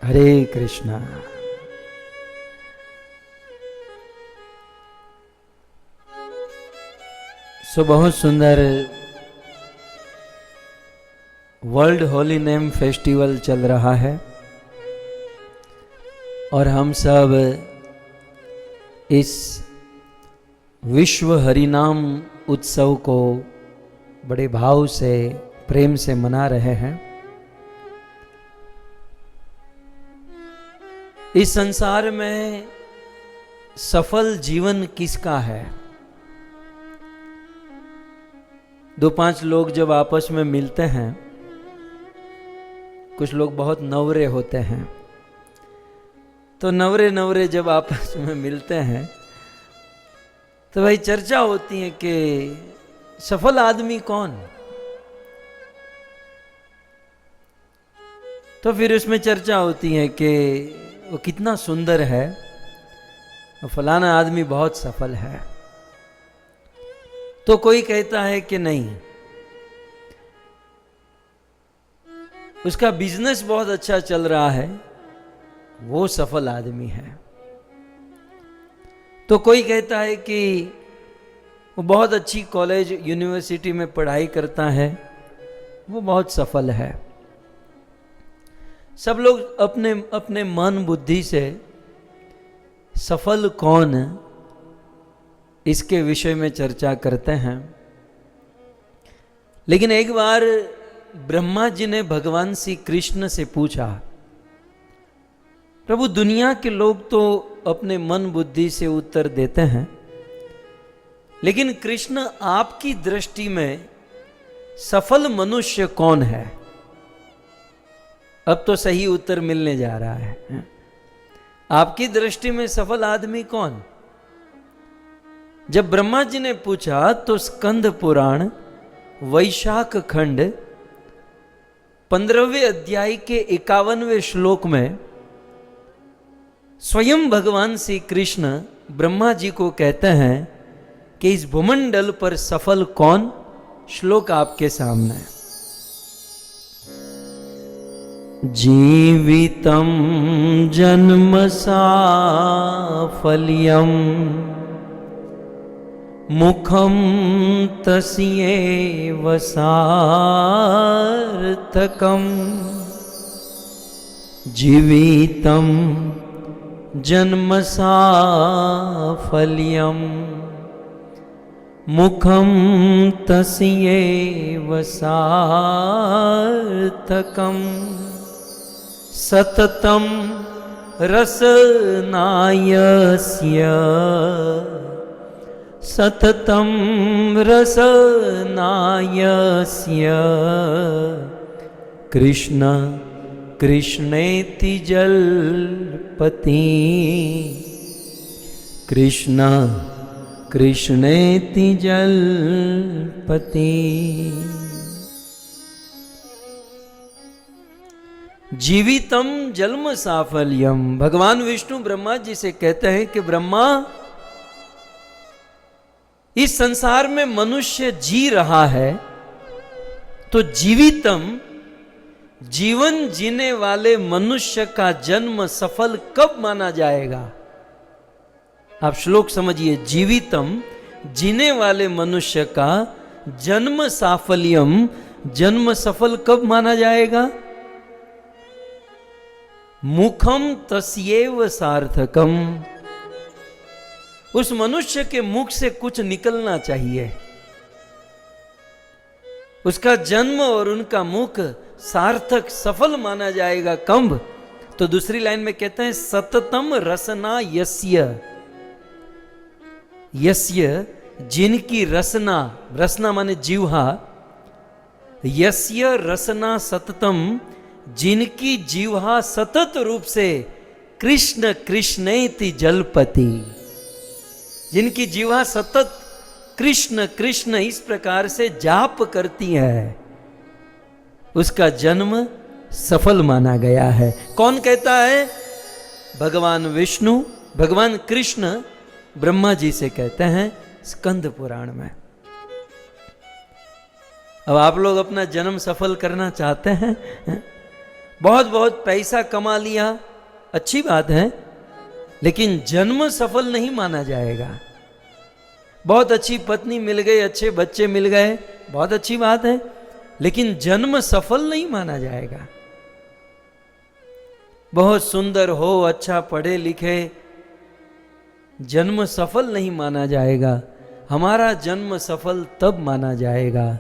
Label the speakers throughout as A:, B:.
A: हरे कृष्णा। सो बहुत सुंदर world holy name festival चल रहा है और हम सब इस विश्व हरिनाम उत्सव को बड़े भाव से प्रेम से मना रहे हैं। इस संसार में सफल जीवन किसका है? दो पांच लोग जब आपस में मिलते हैं, कुछ लोग बहुत नवरे होते हैं, तो नवरे जब आपस में मिलते हैं तो भाई चर्चा होती है कि सफल आदमी कौन। तो फिर उसमें चर्चा होती है कि वो कितना सुंदर है, फलाना आदमी बहुत सफल है। तो कोई कहता है कि नहीं, उसका बिजनेस बहुत अच्छा चल रहा है, वो सफल आदमी है। तो कोई कहता है कि वो बहुत अच्छी कॉलेज यूनिवर्सिटी में पढ़ाई करता है, वो बहुत सफल है। सब लोग अपने अपने मन बुद्धि से सफल कौन इसके विषय में चर्चा करते हैं। लेकिन एक बार ब्रह्मा जी ने भगवान श्री कृष्ण से पूछा, प्रभु दुनिया के लोग तो अपने मन बुद्धि से उत्तर देते हैं, लेकिन कृष्ण आपकी दृष्टि में सफल मनुष्य कौन है? अब तो सही उत्तर मिलने जा रहा है। आपकी दृष्टि में सफल आदमी कौन? जब ब्रह्मा जी ने पूछा तो स्कंद पुराण वैशाख खंड 15वें अध्याय के 51वें श्लोक में स्वयं भगवान श्री कृष्ण ब्रह्मा जी को कहते हैं कि इस भूमंडल पर सफल कौन? श्लोक आपके सामने है। जीवितं जन्म साफल्यं मुखं तस्यैव सार्थकम्। जीवितं जन्म साफल्यं मुखं तस्यैव सार्थकम्। सततं रसनायस्य सततं रसनायस्य कृष्ण कृष्णेति जल्पति। कृष्ण कृष्णेति जल्पति। जीवितम जन्म साफल्यम। भगवान विष्णु ब्रह्मा जी से कहते हैं कि ब्रह्मा, इस संसार में मनुष्य जी रहा है तो जीवितम, जीवन जीने वाले मनुष्य का जन्म सफल कब माना जाएगा? आप श्लोक समझिए। जीवितम, जीने वाले मनुष्य का जन्म साफल्यम, जन्म सफल कब माना जाएगा? मुखम तस्यैव सार्थकम। उस मनुष्य के मुख से कुछ निकलना चाहिए। उसका जन्म और उनका मुख सार्थक सफल माना जाएगा कब? तो दूसरी लाइन में कहते हैं सततम रसना यस्य। यस्य, जिनकी रसना, रसना माने जीवहा, यस्य रसना सततम, जिनकी जीवहा सतत रूप से कृष्ण कृष्णेति जल्पति। जिनकी जीवहा सतत कृष्ण कृष्ण इस प्रकार से जाप करती है, उसका जन्म सफल माना गया है। कौन कहता है? भगवान विष्णु, भगवान कृष्ण ब्रह्मा जी से कहते हैं स्कंद पुराण में। अब आप लोग अपना जन्म सफल करना चाहते हैं? बहुत बहुत पैसा कमा लिया, अच्छी बात है, लेकिन जन्म सफल नहीं माना जाएगा। बहुत अच्छी पत्नी मिल गई, अच्छे बच्चे मिल गए, बहुत अच्छी बात है, लेकिन जन्म सफल नहीं माना जाएगा। बहुत सुंदर हो, अच्छा पढ़े लिखे, जन्म सफल नहीं माना जाएगा। हमारा जन्म सफल तब माना जाएगा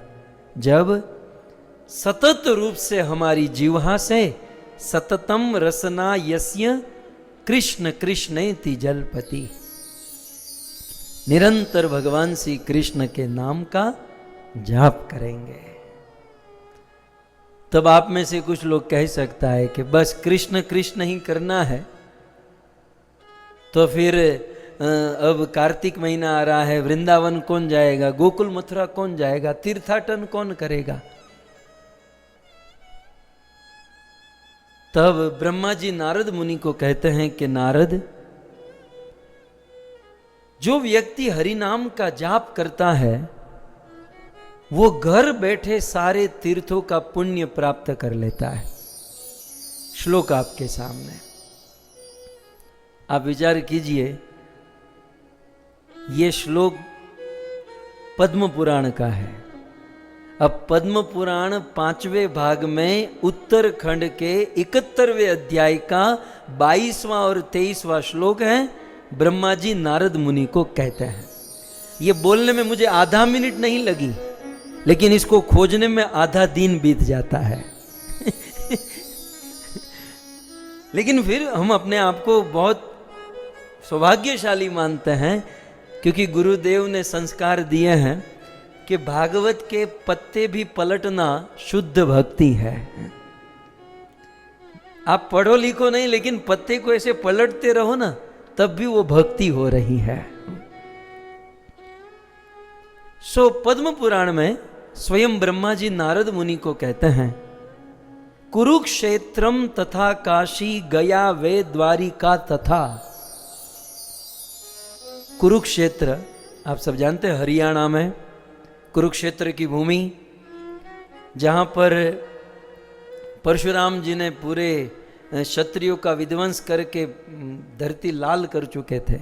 A: जब सतत रूप से हमारी जिह्वा से सततम रसना यस्य कृष्ण कृष्णेति जलपति, निरंतर भगवान श्री कृष्ण के नाम का जाप करेंगे। तब आप में से कुछ लोग कह सकता है कि बस कृष्ण कृष्ण ही करना है, तो फिर अब कार्तिक महीना आ रहा है, वृंदावन कौन जाएगा, गोकुल मथुरा कौन जाएगा, तीर्थाटन कौन करेगा। तब ब्रह्मा जी नारद मुनि को कहते हैं कि नारद, जो व्यक्ति हरि नाम का जाप करता है वो घर बैठे सारे तीर्थों का पुण्य प्राप्त कर लेता है। श्लोक आपके सामने, आप विचार कीजिए। ये श्लोक पद्म पुराण का है। अब पद्म पुराण 5वें भाग में उत्तरखंड के 71वें अध्याय का 22वां और 23वां श्लोक है। ब्रह्मा जी नारद मुनि को कहते हैं। ये बोलने में मुझे आधा मिनट नहीं लगी, लेकिन इसको खोजने में आधा दिन बीत जाता है। लेकिन फिर हम अपने आप को बहुत सौभाग्यशाली मानते हैं, क्योंकि गुरुदेव ने संस्कार दिए हैं कि भागवत के पत्ते भी पलटना शुद्ध भक्ति है। आप पढ़ो लिखो नहीं, लेकिन पत्ते को ऐसे पलटते रहो ना, तब भी वो भक्ति हो रही है। सो पद्म पुराण में स्वयं ब्रह्मा जी नारद मुनि को कहते हैं, कुरुक्षेत्रम तथा काशी गया वे द्वारिका तथा। कुरुक्षेत्र आप सब जानते हैं, हरियाणा में कुरुक्षेत्र की भूमि, जहां पर परशुराम जी ने पूरे क्षत्रियों का विध्वंस करके धरती लाल कर चुके थे।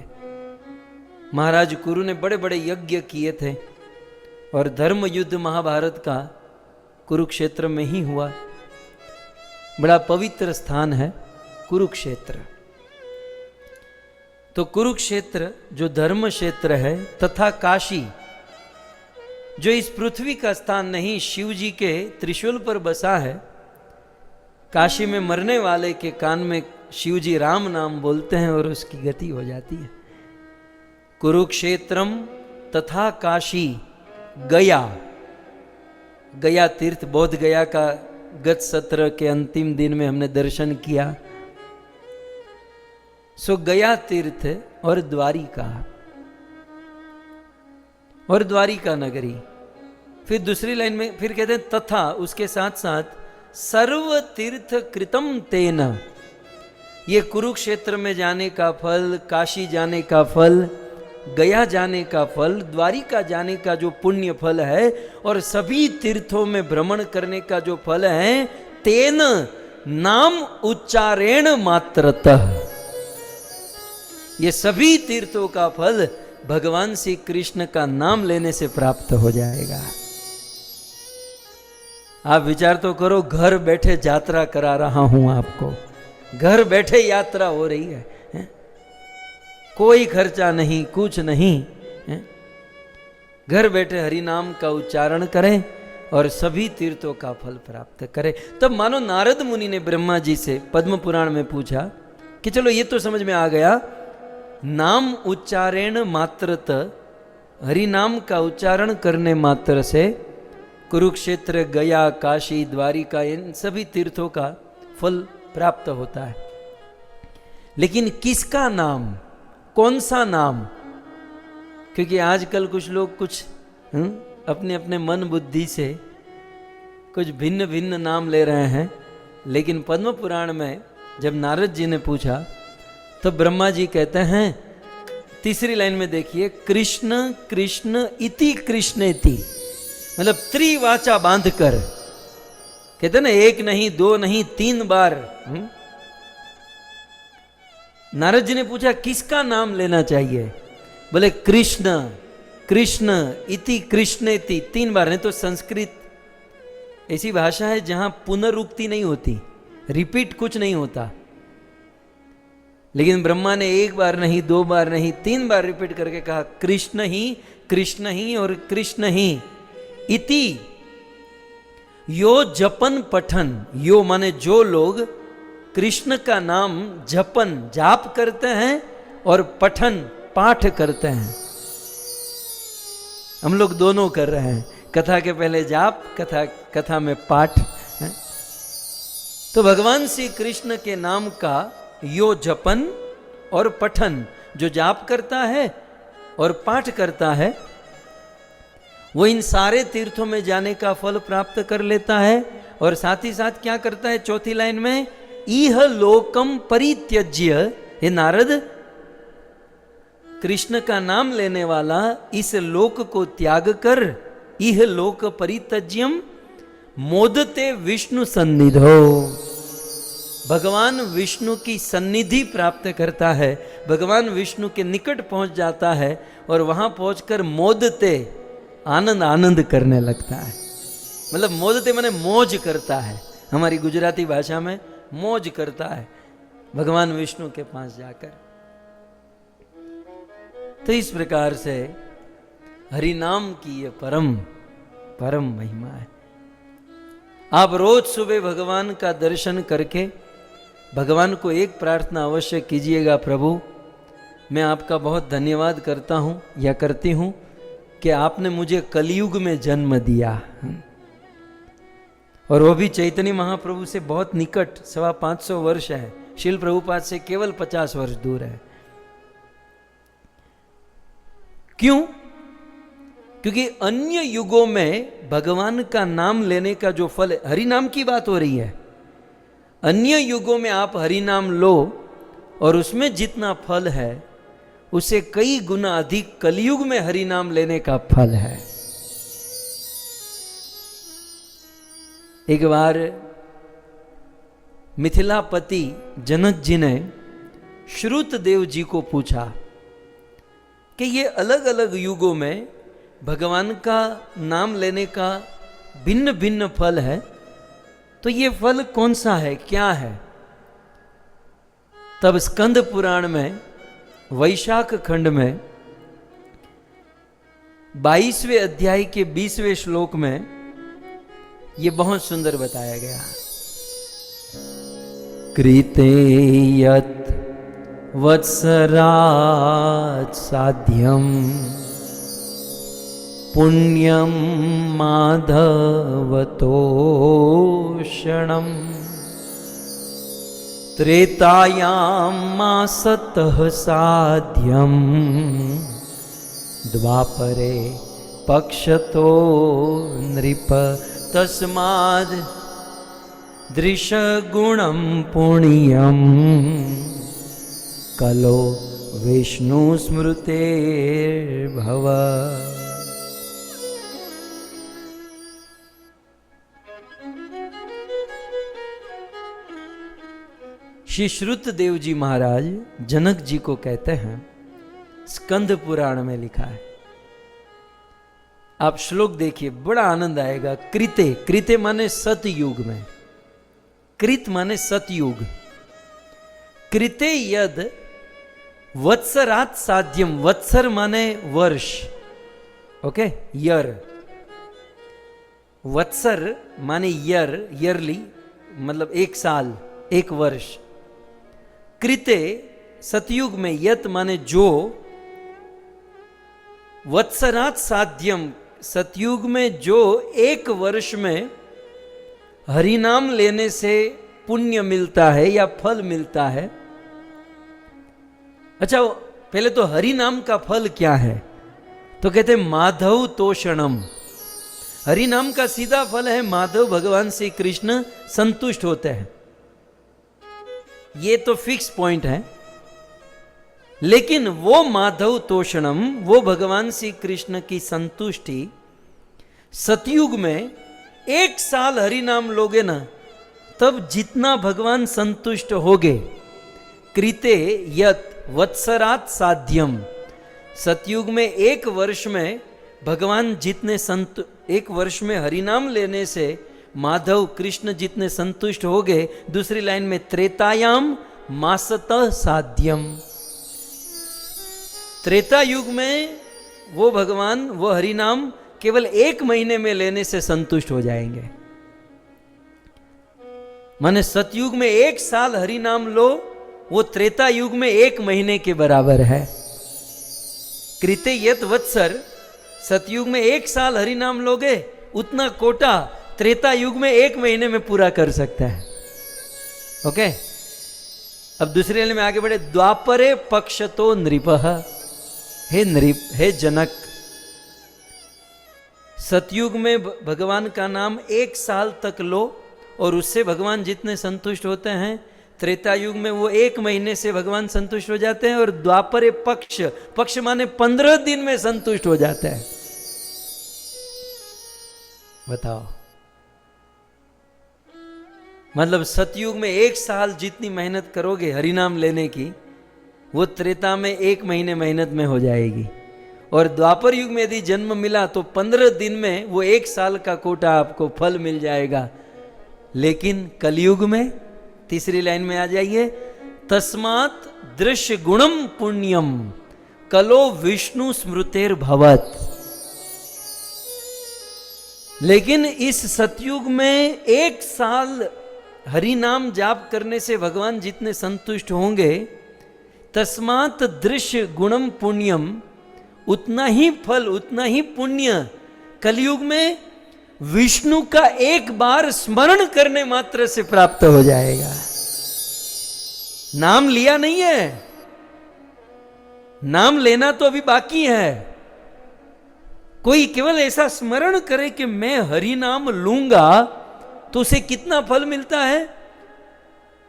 A: महाराज कुरु ने बड़े बड़े यज्ञ किए थे और धर्म युद्ध महाभारत का कुरुक्षेत्र में ही हुआ। बड़ा पवित्र स्थान है कुरुक्षेत्र। तो कुरुक्षेत्र जो धर्म क्षेत्र है, तथा काशी जो इस पृथ्वी का स्थान नहीं, शिव जी के त्रिशूल पर बसा है। काशी में मरने वाले के कान में शिव जी राम नाम बोलते हैं और उसकी गति हो जाती है। कुरुक्षेत्रम तथा काशी गया, गया तीर्थ, बोध गया का गत सत्र के अंतिम दिन में हमने दर्शन किया। सो गया तीर्थ और द्वारिका, और द्वारिका नगरी। फिर दूसरी लाइन में फिर कहते हैं तथा, उसके साथ साथ सर्व तीर्थ कृतम तेन। ये कुरुक्षेत्र में जाने का फल, काशी जाने का फल, गया जाने का फल, द्वारिका जाने का जो पुण्य फल है, और सभी तीर्थों में भ्रमण करने का जो फल है, तेन नाम उच्चारेण मात्रतः। ये सभी तीर्थों का फल भगवान श्री कृष्ण का नाम लेने से प्राप्त हो जाएगा। आप विचार तो करो, घर बैठे यात्रा करा रहा हूं आपको, घर बैठे यात्रा हो रही है, कोई खर्चा नहीं, कुछ नहीं, घर बैठे हरि नाम का उच्चारण करें और सभी तीर्थों का फल प्राप्त करें। तब मानो नारद मुनि ने ब्रह्मा जी से पद्म पुराण में पूछा कि चलो ये तो समझ में आ गया, नाम उच्चारण मात्रत, हरि नाम का उच्चारण करने मात्र से कुरुक्षेत्र, गया, काशी, द्वारिका, इन सभी तीर्थों का फल प्राप्त होता है। लेकिन किसका नाम, कौन सा नाम? क्योंकि आजकल कुछ लोग कुछ अपने अपने मन बुद्धि से कुछ भिन्न भिन्न नाम ले रहे हैं। लेकिन पद्म पुराण में जब नारद जी ने पूछा तो ब्रह्मा जी कहते हैं, तीसरी लाइन में देखिए, कृष्ण कृष्ण इति कृष्णेति, मतलब त्रिवाचा बांधकर कहते ना, एक नहीं, दो नहीं, 3 बार। नारद जी ने पूछा किसका नाम लेना चाहिए? बोले कृष्ण कृष्ण इति कृष्णेति, 3 बार। नहीं तो संस्कृत ऐसी भाषा है जहां पुनरुक्ति नहीं होती, रिपीट कुछ नहीं होता। लेकिन ब्रह्मा ने 1 बार नहीं, 2 बार नहीं, 3 बार रिपीट करके कहा कृष्ण ही और कृष्ण ही। इति यो जपन पठन, यो माने जो लोग कृष्ण का नाम जपन जाप करते हैं और पठन पाठ करते हैं। हम लोग दोनों कर रहे हैं, कथा के पहले जाप, कथा में पाठ है। तो भगवान श्री कृष्ण के नाम का यो जपन और पठन, जो जाप करता है और पाठ करता है, वो इन सारे तीर्थों में जाने का फल प्राप्त कर लेता है। और साथ ही साथ क्या करता है? चौथी लाइन में, इह लोकम परित्यज्य, हे नारद, कृष्ण का नाम लेने वाला इस लोक को त्याग कर, इह लोक परित्यज्यम मोदते विष्णु सन्निधो, भगवान विष्णु की सन्निधि प्राप्त करता है, भगवान विष्णु के निकट पहुंच जाता है और वहां पहुंचकर मोदते, आनंद करने लगता है। मतलब मोदते माने मौज करता है, हमारी गुजराती भाषा में मौज करता है भगवान विष्णु के पास जाकर। तो इस प्रकार से हरि नाम की ये परम महिमा है। आप रोज सुबह भगवान का दर्शन करके भगवान को एक प्रार्थना अवश्य कीजिएगा, प्रभु मैं आपका बहुत धन्यवाद करता हूँ या करती हूँ कि आपने मुझे कलयुग में जन्म दिया, और वो भी चैतन्य महाप्रभु से बहुत निकट, 550 वर्ष है, शील प्रभुपाद से केवल 50 वर्ष दूर है। क्यों? क्योंकि अन्य युगों में भगवान का नाम लेने का जो फल है, हरि नाम की बात हो रही है, अन्य युगों में आप हरि नाम लो और उसमें जितना फल है उसे कई गुना अधिक कलयुग में हरि नाम लेने का फल है। एक बार मिथिलापति जनक जी ने श्रुत देव जी को पूछा कि ये अलग अलग युगों में भगवान का नाम लेने का भिन्न भिन्न फल है, तो ये फल कौन सा है, क्या है? तब स्कंद पुराण में वैशाख खंड में 22वें अध्याय के 20वें श्लोक में ये बहुत सुंदर बताया गया। कृते यत् वत्सरात् साध्यम पुण्यम माधवतोषणम त्रेतायां मासतः साध्यम द्वापरे पक्षतो नृप तस्माद् दृशगुणं पुण्यं कलो विष्णु स्मृतेर्भव। श्री श्रुत देव जी महाराज जनक जी को कहते हैं, स्कंद पुराण में लिखा है, आप श्लोक देखिए, बड़ा आनंद आएगा। कृते, कृते माने सतयुग में, कृत माने सतयुग, कृते यद वत्सरात साध्यम, वत्सर माने वर्ष, ओके, ईयर, वत्सर माने ईयर, ईयरली मतलब 1 साल, 1 वर्ष। कृते सतयुग में, यत माने जो, वत्सरात साध्यम सतयुग में जो 1 वर्ष में हरिनाम लेने से पुण्य मिलता है या फल मिलता है। अच्छा, पहले तो हरिनाम का फल क्या है? तो कहते माधव तोषणम, हरिनाम का सीधा फल है माधव, भगवान श्री कृष्ण संतुष्ट होते हैं, ये तो फिक्स पॉइंट है। लेकिन वो माधव तोषणम, वो भगवान श्री कृष्ण की संतुष्टि सतयुग में 1 साल हरि नाम लोगे ना, तब जितना भगवान संतुष्ट होगे। कृते यत वत्सरात साध्यम, सतयुग में 1 वर्ष में भगवान जितने एक वर्ष में हरिनाम लेने से माधव कृष्ण जितने संतुष्ट हो गए, दूसरी लाइन में त्रेतायाम मासतः साध्यम, त्रेता युग में वो भगवान वो हरिनाम केवल 1 महीने में लेने से संतुष्ट हो जाएंगे। माने सतयुग में 1 साल हरिनाम लो, वो त्रेता युग में 1 महीने के बराबर है। कृते यत वत्सर, सतयुग में 1 साल हरिनाम लोगे, उतना कोटा त्रेता युग में 1 महीने में पूरा कर सकता है। ओके, अब दूसरे लाइन में आगे बढ़े। द्वापरे पक्षतो नृपः, हे नृप, हे जनक, सतयुग में भगवान का नाम 1 साल तक लो और उससे भगवान जितने संतुष्ट होते हैं, त्रेता युग में वो 1 महीने से भगवान संतुष्ट हो जाते हैं, और द्वापरे पक्ष, पक्ष माने 15 दिन में संतुष्ट हो जाते हैं। बताओ, मतलब सतयुग में 1 साल जितनी मेहनत करोगे हरिनाम लेने की, वो त्रेता में 1 महीने मेहनत में हो जाएगी। और द्वापर युग में यदि जन्म मिला तो 15 दिन में वो 1 साल का कोटा आपको फल मिल जाएगा। लेकिन कलयुग में, तीसरी लाइन में आ जाइए, तस्मात् दृश्य गुणम पुण्यम कलो विष्णु स्मृतेर भवत। लेकिन इस सतयुग में 1 साल हरि नाम जाप करने से भगवान जितने संतुष्ट होंगे, तस्मात् दृश्य गुणम पुण्यम, उतना ही फल, उतना ही पुण्य कलयुग में विष्णु का 1 बार स्मरण करने मात्र से प्राप्त हो जाएगा। नाम लिया नहीं है, नाम लेना तो अभी बाकी है। कोई केवल ऐसा स्मरण करे कि मैं हरि नाम लूंगा तो उसे कितना फल मिलता है।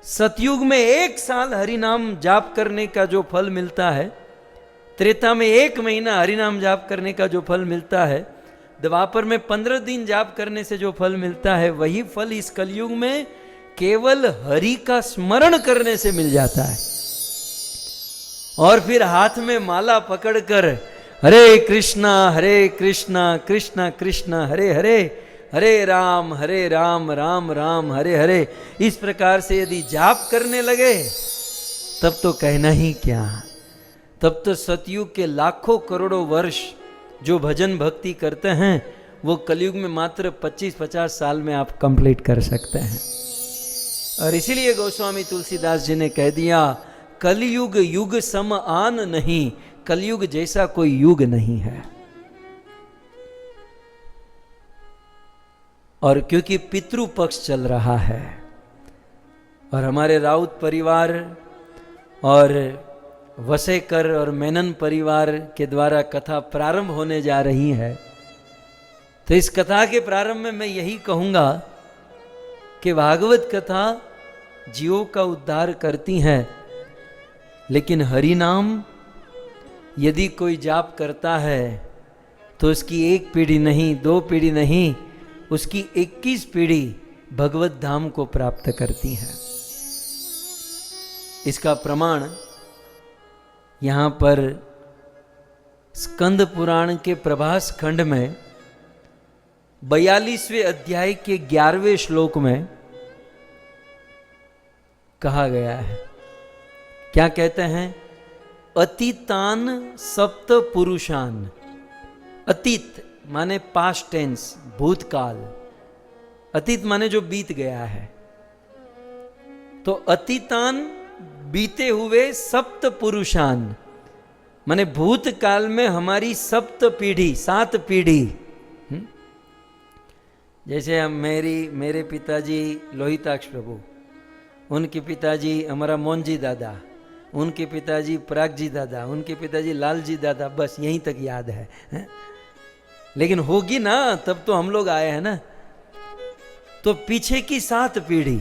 A: सतयुग में 1 साल हरि नाम जाप करने का जो फल मिलता है, त्रेता में 1 महीना हरि नाम जाप करने का जो फल मिलता है, द्वापर में 15 दिन जाप करने से जो फल मिलता है, वही फल इस कलयुग में केवल हरि का स्मरण करने से मिल जाता है। और फिर हाथ में माला पकड़कर हरे कृष्णा कृष्णा कृष्णा हरे हरे, हरे राम राम राम हरे हरे, इस प्रकार से यदि जाप करने लगे, तब तो कहना ही क्या। तब तो सतयुग के लाखों करोड़ों वर्ष जो भजन भक्ति करते हैं, वो कलयुग में मात्र 25-50 साल में आप कंप्लीट कर सकते हैं। और इसीलिए गोस्वामी तुलसीदास जी ने कह दिया, कलयुग युग सम आन नहीं, कलयुग जैसा कोई युग नहीं है। और क्योंकि पितृ पक्ष चल रहा है और हमारे राउत परिवार और वसेकर और मेनन परिवार के द्वारा कथा प्रारंभ होने जा रही है, तो इस कथा के प्रारंभ में मैं यही कहूँगा कि भागवत कथा जीवों का उद्धार करती है, लेकिन हरि नाम यदि कोई जाप करता है तो उसकी 1 पीढ़ी नहीं, 2 पीढ़ी नहीं, उसकी 21 पीढ़ी भगवत धाम को प्राप्त करती है। इसका प्रमाण यहाँ पर स्कंद पुराण के प्रभास खंड में 42वें अध्याय के 11वें श्लोक में कहा गया है। क्या कहते हैं? अतीतान सप्त पुरुषान, अतीत माने पास्ट टेंस, भूतकाल, अतीत माने जो बीत गया है, तो अतीतान बीते हुए, सप्त पुरुषान माने भूतकाल में हमारी सप्त पीढ़ी, 7 पीढ़ी। जैसे हम मेरे पिताजी लोहिताक्ष प्रभु, उनके पिताजी हमारा मोहनजी दादा, उनके पिताजी परागजी दादा, उनके पिताजी लालजी दादा, बस यहीं तक याद है। लेकिन होगी ना, तब तो हम लोग आए हैं ना। तो पीछे की 7 पीढ़ी,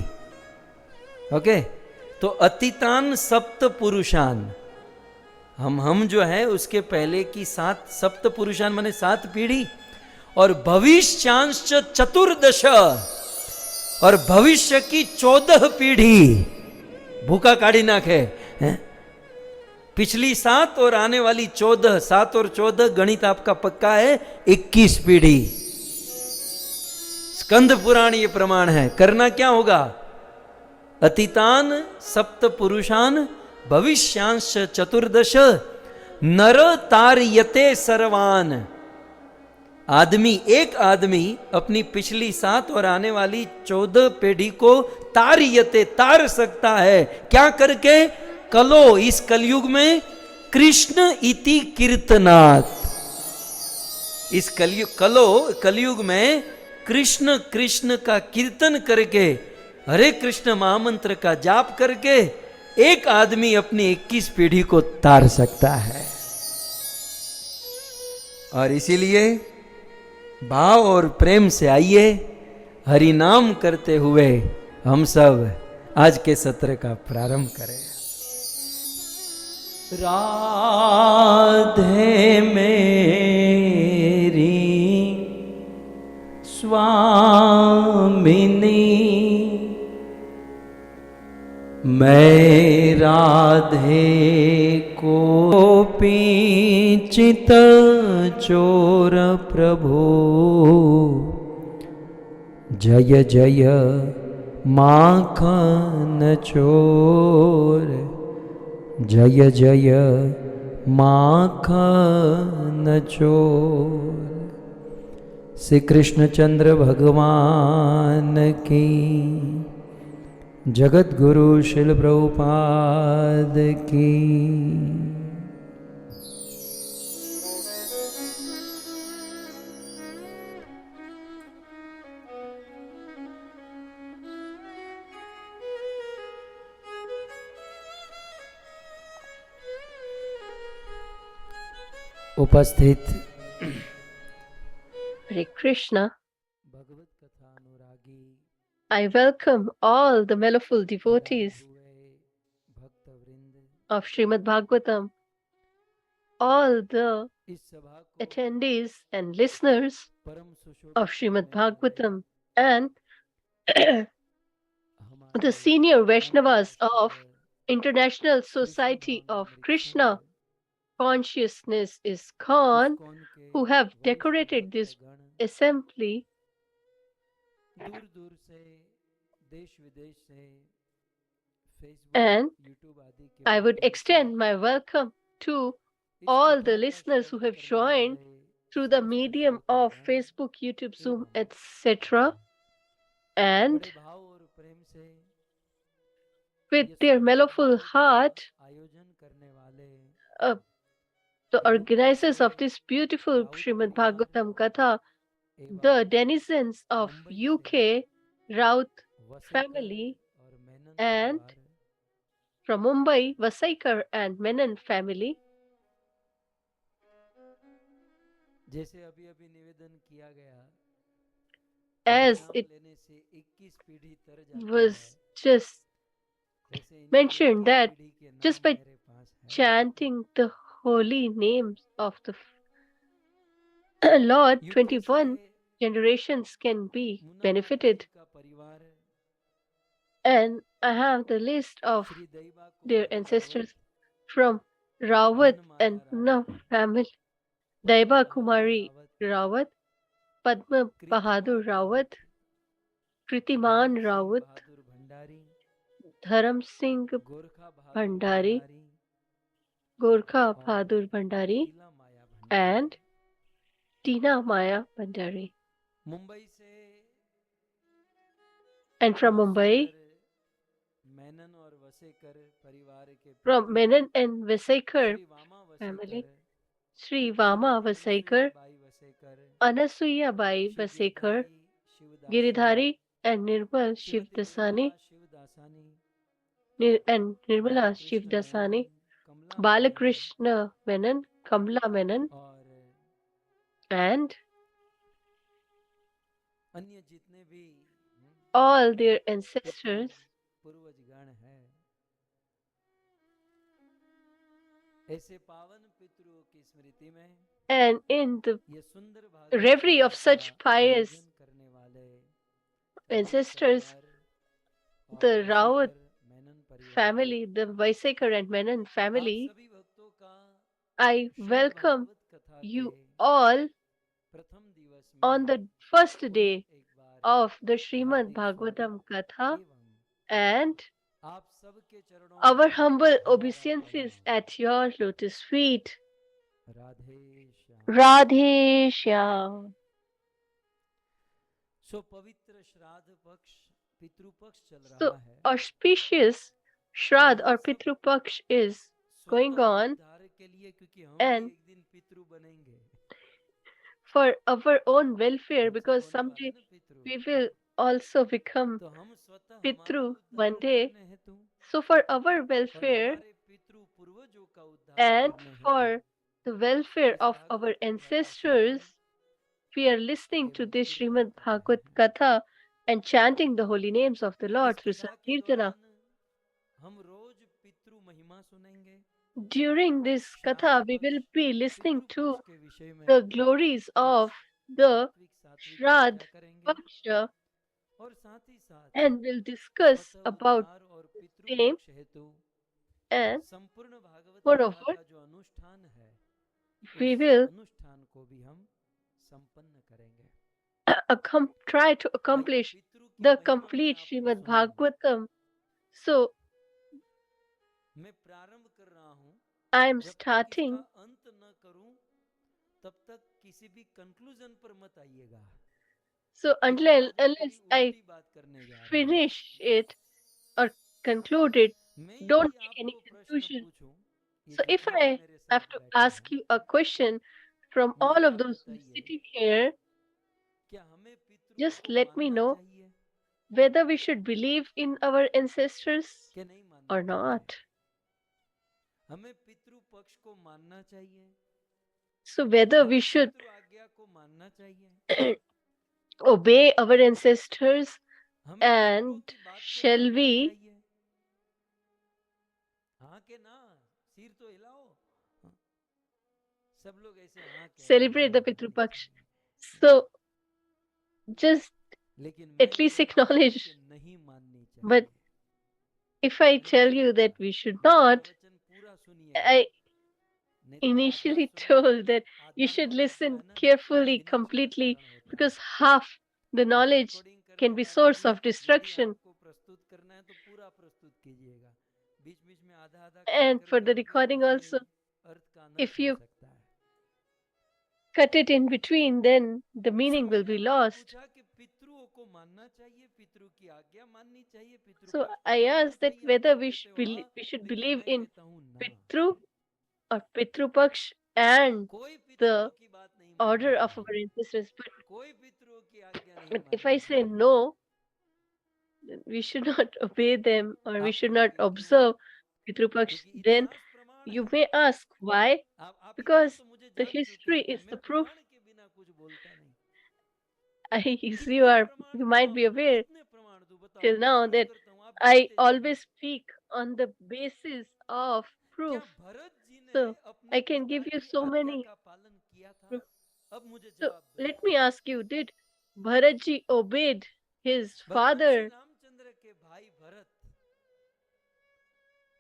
A: ओके। तो अतीतान सप्त पुरुषान, हम जो है उसके पहले की 7 सप्त पुरुषान माने 7 पीढ़ी, और भविष्यांश चतुर्दश, और भविष्य की 14 पीढ़ी भूखा काढ़ी नाखे हैं? पिछली 7 और आने वाली 14, 7 और 14 गणित आपका पक्का है, 21 पीढ़ी। स्कंद पुराण ये प्रमाण है। करना क्या होगा? अतीतान सप्त पुरुषान भविष्यांश चतुर्दश नर तार्यते सर्वान। आदमी, एक आदमी अपनी पिछली 7 और आने वाली 14 पीढ़ी को तार्यते, तार सकता है। क्या करके? कलो, इस कलयुग में कृष्ण इति कीर्तनात्। इस कलयुग में कृष्ण कृष्ण का कीर्तन करके, हरे कृष्ण महामंत्र का जाप करके एक आदमी अपनी 21 पीढ़ी को तार सकता है। और इसीलिए भाव और प्रेम से आइए, हरि नाम करते हुए हम सब आज के सत्र का प्रारंभ करें। राधे मेरी स्वामिनी, मैं राधे को पीचित चोर प्रभु, जय जय माखन चोर, जय जय माखन चोर। श्री कृष्ण चंद्र भगवान की, जगत गुरु शिल प्रभुपाद की। उपस्थित
B: Hare Krishna. I welcome all the mellowful devotees of Shrimad Bhagavatam, all the attendees and listeners of Shrimad Bhagavatam, and the senior Vaishnavas of International Society of Krishna Consciousness Iskcon, who have decorated this assembly, and I would extend my welcome to all the listeners who have joined through the medium of Facebook, YouTube, Zoom, etc. And with their mellowful heart, the organizers of this beautiful Shrimad Bhagavatam Katha, the denizens of UK, Raut family, and from Mumbai, Vasaikar and Menon family, as it was just mentioned that just by chanting the holy names of the Lord, 21 generations can be benefited. And I have the list of their ancestors from Rawat and Punna family, Daiba Kumari Rawat, Padma Bahadur Rawat, Kritiman Rawat, Dharam Singh Bhandari, Gorkha Bahadur Bhandari, and Tina Maya Bhandari. And from Mumbai, from Menon and Vasaikar family, Sri Vama Vasaikar, Anasuya Bai Vasaikar, Giridhari and Nirmal Shivdasani, and Nirmala Shivdasani, Balakrishna Menon, Kamla Menon, and all their ancestors. And in the reverie of such pious ancestors, the Rawat family, the Vaisekar and Menon family, I welcome you all on the first day of the Shrimad Bhagavatam Katha, and our humble obeisances at your lotus feet. Radhe Shyam. So auspicious Shraddha or Pitru Paksh is going on, and for our own welfare, because someday we will also become Pitru one day. So for our welfare and for the welfare of our ancestors, we are listening to this Srimad Bhagvat Katha and chanting the holy names of the Lord through Sankirtana. During this Katha, we will be listening to the glories of the Shraddha Paksha and will discuss about the same, and moreover we will try to accomplish the complete Srimad Bhagavatam. So I am starting. So unless I finish it or conclude it, don't take any conclusion. So if I have to ask you a question from all of those who are sitting here, just let me know whether we should believe in our ancestors or not. So whether we should obey our ancestors, and shall we celebrate the Pitru Paksh? So just at least acknowledge. But if I tell you that we should not, I initially told that you should listen carefully, completely, because half the knowledge can be source of destruction. And for the recording also, if you cut it in between, then the meaning will be lost. So I asked that whether we should believe in Pitru or Pitru Paksh and the order of our ancestors. But if I say no, then we should not obey them or we should not observe Pitru Paksh, then you may ask why? Because the history is the proof. You might be aware till now that I always speak on the basis of proof. So I can give you so many proof. So let me ask you, did Bharatji obeyed his father,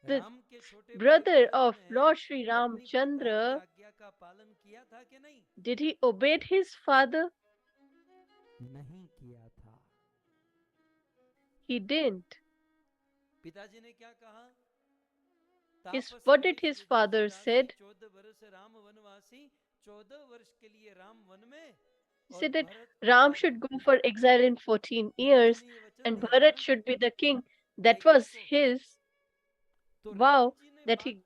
B: the brother of Lord Sri Ramchandra? Did he obey his father? He didn't. What did his father said? He said that Ram should go for exile in 14 years and Bharat should be the king. That was his vow that he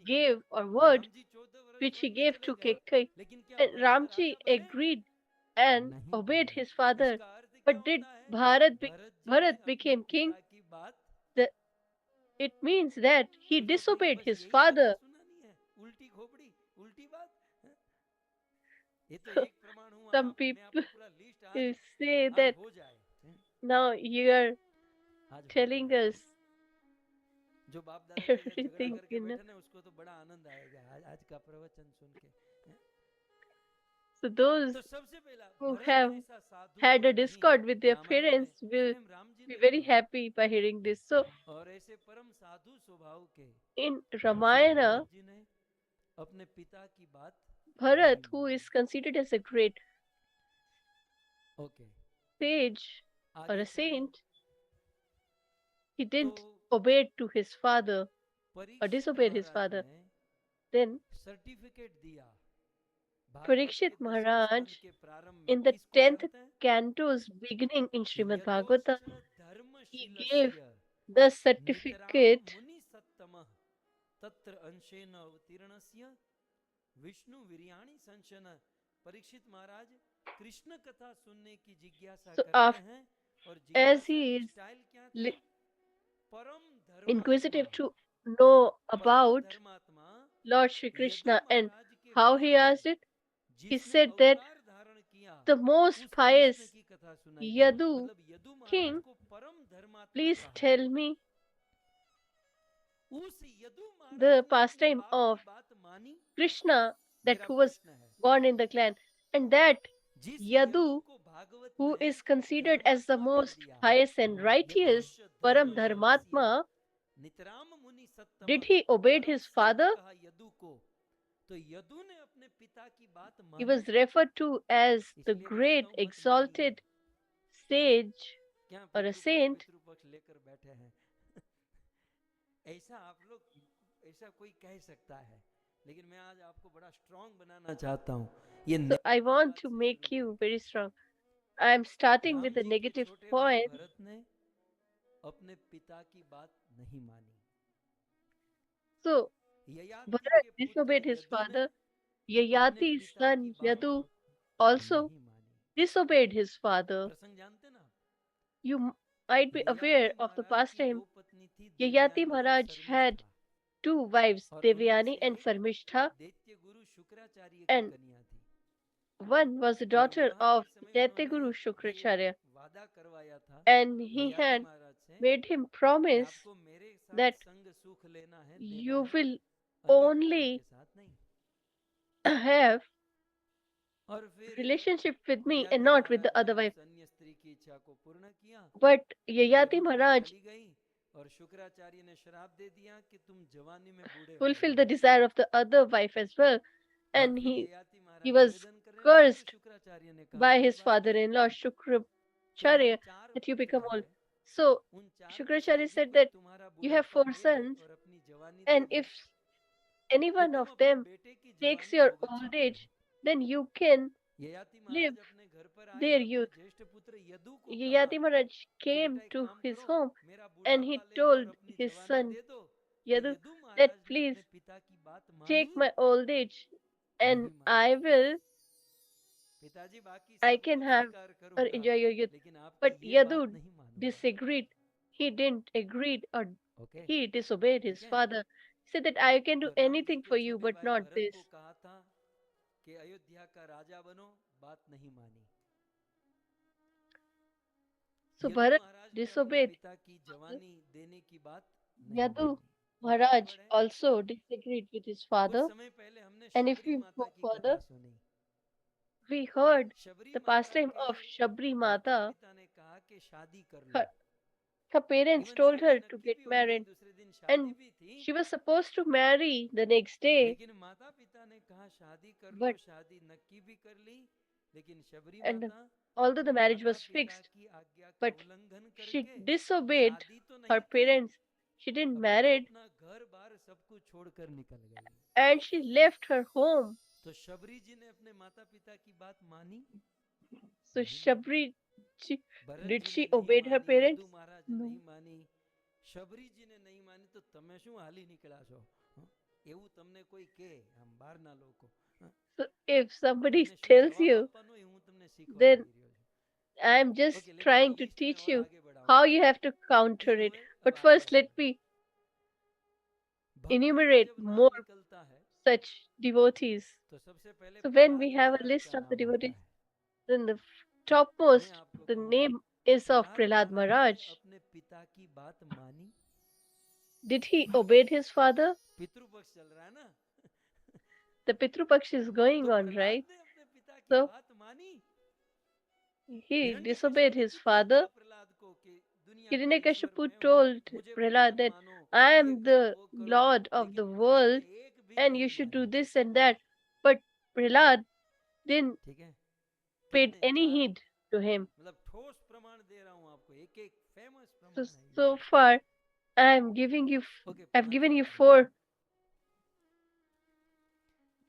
B: gave, or word which he gave to Kekai. And Ramji agreed and obeyed his father. But did Bharat became king? It means that he disobeyed his father. Some people say that now you are telling us everything, So those
A: तो सबसे पहला
B: who
A: Bharat
B: have
A: जैसा साधु
B: had
A: कोई
B: a
A: नहीं
B: discord with their
A: Ramayan में
B: parents will
A: स्वयं Ram ji
B: be
A: ने
B: very
A: बोला
B: happy by hearing this. So
A: और ऐसे परम साधु स्वभाव के
B: in
A: श्री
B: Ramayana,
A: भरत जी ने अपने पिता की बात
B: Bharat,
A: नहीं
B: who
A: मानी।
B: is considered as a great
A: okay
B: sage or
A: आगे
B: a
A: चले
B: saint, he
A: तो
B: didn't obey to his father or
A: Parikshit
B: disobeyed his
A: Maharaj
B: father.
A: ने
B: Then
A: सर्टिफिकेट दिया भागवत
B: Parikshit
A: के 10वें
B: Maharaj,
A: स्कंद के प्रारंभ में
B: in the
A: किसको
B: 10th
A: जानते हैं?
B: canto's beginning in Shrimad Bhagavatam,
A: यतोश्च
B: he gave
A: धर्मशीलस्य
B: the
A: नितराम
B: certificate
A: मुनि सत्तमः तत्र अंशेन अवतीर्णस्य विष्णु वीर्याणि संशन। परीक्षित महाराज कृष्ण कथा सुनने की जिज्ञासा करते हैं और
B: as
A: जिज्ञासा
B: he
A: की
B: is
A: स्टाइल क्या थी? परम धर्मात्मा
B: inquisitive to know
A: परम
B: about
A: धर्मात्मा
B: Lord Shri
A: Yadu
B: Krishna and
A: महाराज के
B: how he
A: पूर्व
B: asked it, he
A: जिसने
B: said that
A: अवतार धारण किया
B: the most
A: उस कृष्ण
B: pious
A: की कथा सुनाई गई।
B: Yadu
A: मतलब यदु महाराज
B: king,
A: को परम धर्मात्मा
B: please
A: कहा।
B: tell me
A: उस यदु महाराज
B: the
A: ने अपने
B: pastime
A: बाप
B: of
A: की बात मानी?
B: Krishna that
A: मेरा
B: who was
A: प्रश्न है
B: born in the clan, and that
A: जिस यदु
B: Yadu
A: को भागवत
B: who
A: ने
B: is considered as the
A: धर्मात्मा कह
B: most
A: दिया
B: pious and righteous
A: यतोश्च
B: Param
A: धर्मशीलस्य
B: Dharmatma,
A: नितराम मुनि सत्तम
B: did he obey
A: परम
B: his
A: संत
B: father?
A: कहा यदु को। तो यदु ने अपने पिता की बात
B: He
A: मानी
B: was referred to as the
A: इसलिए
B: great
A: कहता हूं मत मानिए।
B: exalted sage
A: क्या
B: or a
A: Pitrupaksha
B: saint.
A: Pitrupaksha लेकर बैठे हैं? ऐसा आप लोग ऐसा कोई कह सकता है लेकिन मैं आज आपको बड़ा स्ट्रांग बनाना चाहता हूं। ये
B: So I
A: नेगेटिव
B: want
A: बात
B: to
A: से
B: make
A: शुरू
B: you
A: करते
B: very
A: हैं।
B: strong. I am starting
A: Ram
B: with a
A: जी के
B: negative
A: छोटे भाई
B: point.
A: भरत ने अपने पिता की बात नहीं मानी।
B: So
A: ययाति
B: Bharat
A: के पुत्र
B: disobeyed his
A: यदु ने
B: father.
A: अपने
B: Yayati's
A: पिता की
B: son
A: बात
B: Yadu also
A: नहीं मानी।
B: disobeyed his father.
A: प्रसंग जानते ना?
B: You might be aware
A: Yayati
B: of the
A: महाराज की
B: pastime.
A: दो पत्नी थी
B: Yayati
A: देवयानी और
B: Maharaj had
A: Sharmishtha
B: two wives,
A: और उनमें
B: Devyani
A: से
B: and
A: एक
B: Sarmishtha,
A: दैत्य गुरु शुक्राचार्य की
B: and
A: कन्या थी
B: one was the
A: और
B: daughter
A: विवाह के
B: of
A: समय
B: Daitya
A: उन्होंने
B: Guru
A: ये
B: Shukracharya,
A: वादा करवाया था
B: and he
A: ययाति
B: had
A: महाराज से
B: made him
A: कि
B: promise
A: आपको मेरे साथ
B: that
A: संग सुख लेना है देना
B: you
A: है
B: will
A: अन्य किसी के
B: only
A: साथ नहीं।
B: have
A: और फिर
B: relationship with me and
A: Yayati
B: not with
A: Maharaj
B: the other
A: ने
B: wife.
A: उस अन्य स्त्री की इच्छा को पूर्ण किया
B: But
A: और ये
B: Yayati
A: रुठ कर
B: Maharaj
A: चली गई और शुक्राचार्य ने श्राप दे दिया कि तुम जवानी में बूढ़े हो
B: fulfilled
A: जाओगे।
B: the desire of the other wife as well,
A: और
B: and
A: फिर
B: he
A: Yayati
B: he
A: Maharaj
B: was
A: निवेदन करने लगे तो
B: cursed
A: शुक्राचार्य ने कहा
B: by
A: कोई
B: his
A: बात नहीं
B: father-in-law
A: तुम्हारे
B: Shukracharya
A: 4
B: that you
A: पुत्र
B: become old.
A: हैं
B: So
A: उन 4 में से
B: Shukracharya
A: यदि
B: said
A: कोई
B: that
A: तुम्हारा
B: you have
A: बुढ़ापा
B: 4
A: ले ले
B: sons,
A: और अपनी जवानी दे
B: and
A: दे
B: if any
A: तो
B: one
A: तुम
B: of
A: अपने
B: them
A: बेटे की
B: takes
A: जवानी
B: your
A: भोग
B: old
A: सकते
B: age,
A: हो।
B: then you can
A: Yayati
B: live
A: महाराज अपने घर पर आए
B: their
A: और अपने
B: youth.
A: ज्येष्ठ पुत्र यदु को कहा
B: Yayati Maharaj
A: कि
B: came
A: बेटा एक
B: to
A: काम
B: his
A: करो
B: home
A: मेरा
B: and
A: बुढ़ापा
B: he
A: ले लो और
B: told
A: अपनी
B: his
A: जवानी
B: son
A: दे दो। तो
B: Yadu
A: यदु
B: that
A: महाराज ने
B: please
A: अपने पिता की बात
B: take
A: मानी
B: my old age and
A: नहीं मानी। पिताजी बाकी
B: I
A: सब
B: can
A: कुछ
B: have
A: स्वीकार
B: or
A: करूंगा
B: enjoy your youth.
A: लेकिन आपकी
B: But
A: ये बात
B: Yadu
A: नहीं मानूंगा।
B: disagreed. He didn't agree or
A: okay
B: he disobeyed
A: ठीक
B: his
A: है।
B: father. He said that I can do
A: तो राम जी
B: anything
A: के
B: for you,
A: छोटे
B: but
A: भाई
B: not
A: भरत
B: this.
A: को कहा था कि अयोध्या का राजा बनो बात नहीं मानी।
B: So
A: यदु
B: Bharat
A: महाराज ने अपने
B: disobeyed.
A: पिता की जवानी देने की बात नहीं
B: Yadu
A: मानी। और आगे
B: Maharaj
A: बढ़े
B: also disagreed with his
A: कुछ
B: father.
A: समय पहले हमने
B: And if
A: शबरी
B: we
A: माता
B: go
A: की
B: further,
A: कथा सुनी।
B: we heard
A: शबरी
B: the
A: माता
B: pastime
A: के
B: of Shabri
A: माता
B: Mata.
A: पिता ने कहा कि शादी कर लो।
B: Her, her parents
A: even
B: told
A: शादी
B: her to
A: नक्की
B: get
A: भी हो गई
B: married,
A: दूसरे दिन शादी
B: and
A: भी थी
B: she was supposed to marry the next day.
A: लेकिन माता पिता ने कहा शादी कर लो
B: But
A: शादी नक्की भी कर ली लेकिन शबरी
B: and
A: माता
B: although
A: अपने
B: the marriage
A: माता
B: was
A: पिता
B: fixed,
A: की आज्ञा का
B: but
A: उल्लंघन
B: she
A: करके
B: disobeyed
A: शादी तो
B: her
A: नहीं की
B: parents. She didn't
A: अभी तो
B: marry,
A: अपना घर बार सब कुछ छोड़कर निकल गई।
B: and she left her home.
A: तो शबरी जी ने अपने माता पिता की बात मानी
B: So
A: नहीं मानी।
B: Shabri,
A: भरत
B: did
A: जी ने
B: she
A: नहीं
B: obeyed her
A: मानी
B: parents?
A: यदु महाराज
B: No.
A: नहीं मानी शबरी जी ने नहीं मानी तो તમે શું હાલી નીકળ્યા છો એવું તમને કોઈ કે આમ બહારના લોકો
B: So if somebody
A: એને શું
B: tells
A: જવાબ
B: you,
A: આપવાનો એ હું તમને શીખવા
B: then
A: જઈ રહ્યો છું।
B: I'm just
A: ઓકે लेकिन मैं
B: trying to
A: लिस्ट में
B: teach
A: और
B: you
A: आगे बढ़ाऊं
B: how you have to counter it.
A: तीनों है अब
B: But
A: आगे
B: first, let
A: बढ़ेंगे।
B: me
A: भक्तों का
B: enumerate
A: जब नाम
B: more
A: निकलता है
B: such devotees.
A: तो सबसे पहले
B: So when we
A: Prahlad
B: have a
A: Maharaj
B: list
A: का
B: of the
A: नाम आता
B: devotees,
A: है।
B: then the
A: मैं
B: topmost,
A: आपको
B: the
A: कहूं
B: name is of
A: Prahlad
B: Prahlad
A: महाराज ने
B: Maharaj.
A: अपने पिता की बात मानी।
B: Did he obey his father?
A: Pitrupaksha चल रहा है ना
B: The Pitru Paksh is going
A: तो
B: on,
A: प्रहलाद
B: right?
A: ने अपने पिता
B: So he disobeyed his father. Hiranyakashipu told Prahlad that I am the Lord of the world and you should do this and that. But Prahlad didn't pay any heed to him. So far, I've given you 4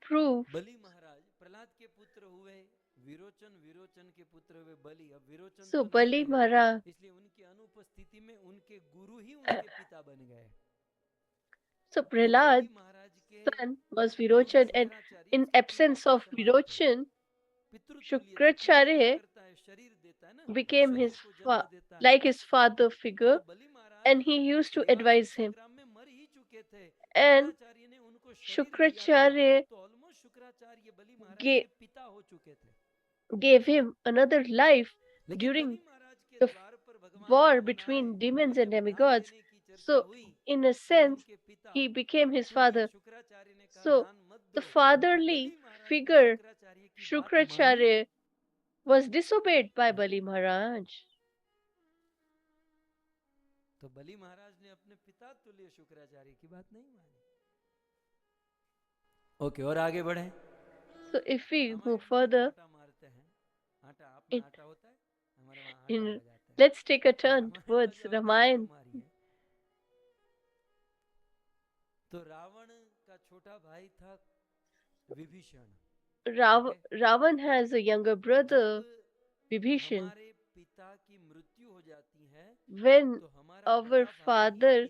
B: proofs. So Bali Maharaj, so Prahlad's son was Virochan, and in absence of Virochan, Shukracharya became like his father figure, and he used to advise him. And Shukracharya gave him another life during the war between demons and demigods. So, in a sense, he became his father. So, the fatherly figure, Shukracharya, was disobeyed by Bali Maharaj.
A: तो बलि महाराज ने अपने पिता तुल्य शुक्राचार्य की बात नहीं मानी. Okay, और आगे बढ़े.
B: So if we move further, let's take a turn towards Ramayan.
A: तो रावण का छोटा भाई था Vibhishan.
B: Ravan has a younger brother, Vibhishan. When our father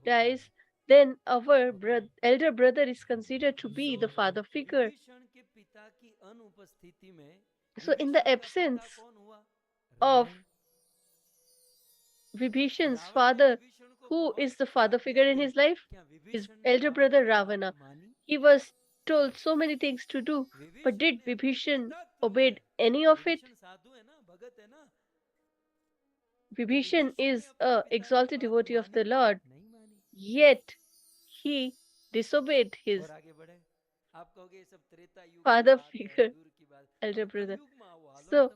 B: dies, then our elder brother is considered to be the father figure. So in the absence of Vibhishan's father, who is the father figure in his life? His elder brother Ravana. He was told so many things to do, but did Vibhishan obeyed any of it? Vibhishan is a exalted devotee of the Lord, yet he disobeyed his father figure, elder brother. So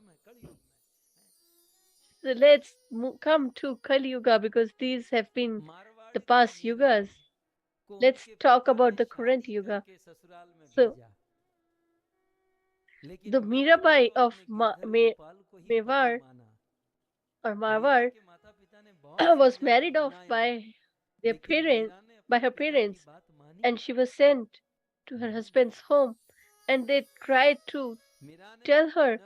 B: let's come to Kali Yuga, because these have been the past yugas. Let's talk about the current yuga. So the Mirabai of Mewar or Marwar was married off by her parents, and she was sent to her husband's home, and they tried to tell her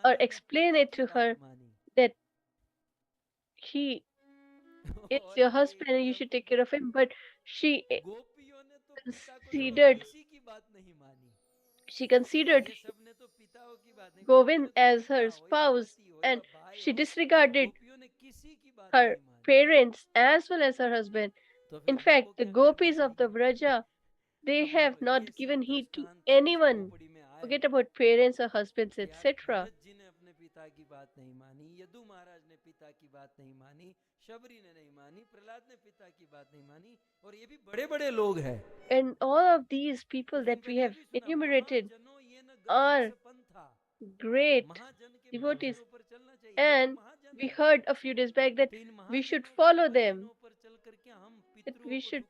B: or explain it to her that he is your husband and you should take care of him, but she considered Govind as her spouse, and she disregarded her parents as well as her husband. In fact, the gopis of the Vraja, they have not given heed to anyone. Forget about parents or husbands, etc. And all of these people that we have enumerated are great devotees, and we heard a few days back that we should follow them, that we should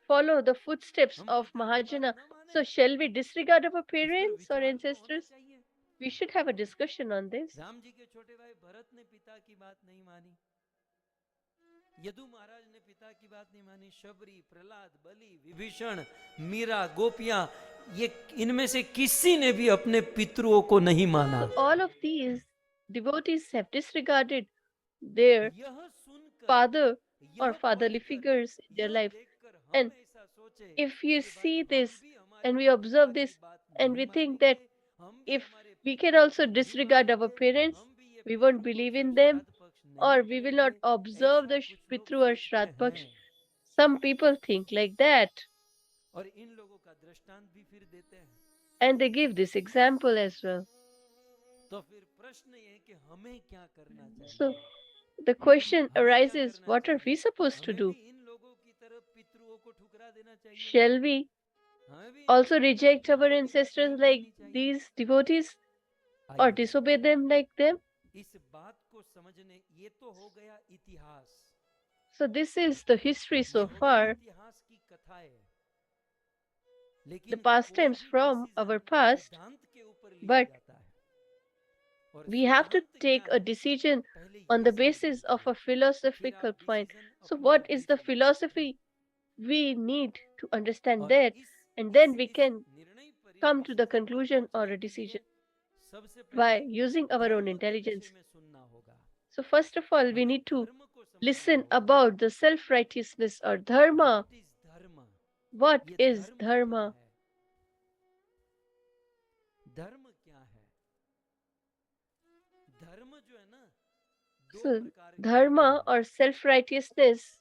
B: follow the footsteps of Mahajana. So shall we disregard our parents or ancestors? We should have a discussion on this.
A: Yadu महाराज ने पिता की बात नहीं मानी, शबरी, प्रहलाद, बलि, विभीषण, मीरा, गोपियां, ये इनमें से किसी ने भी अपने पितरों को नहीं माना.
B: So all of these devotees have disregarded their father or fatherly figures in their life. And if you see this and we observe this and we think that if we can also disregard our parents, we won't believe in them, or we will not observe the Pitru or Shraddha Paksh. Some people think like that. And they give this example as well. So the question arises, what are we supposed to do? Shall we also reject our ancestors like these devotees or disobey them like them? So this is the history so far, the pastimes from our past, but we have to take a decision on the basis of a philosophical point. So what is the philosophy we need to understand that, and then we can come to the conclusion or a decision by using our own intelligence. So first of all, we need to listen about the self-righteousness or dharma. What is dharma? So dharma or self-righteousness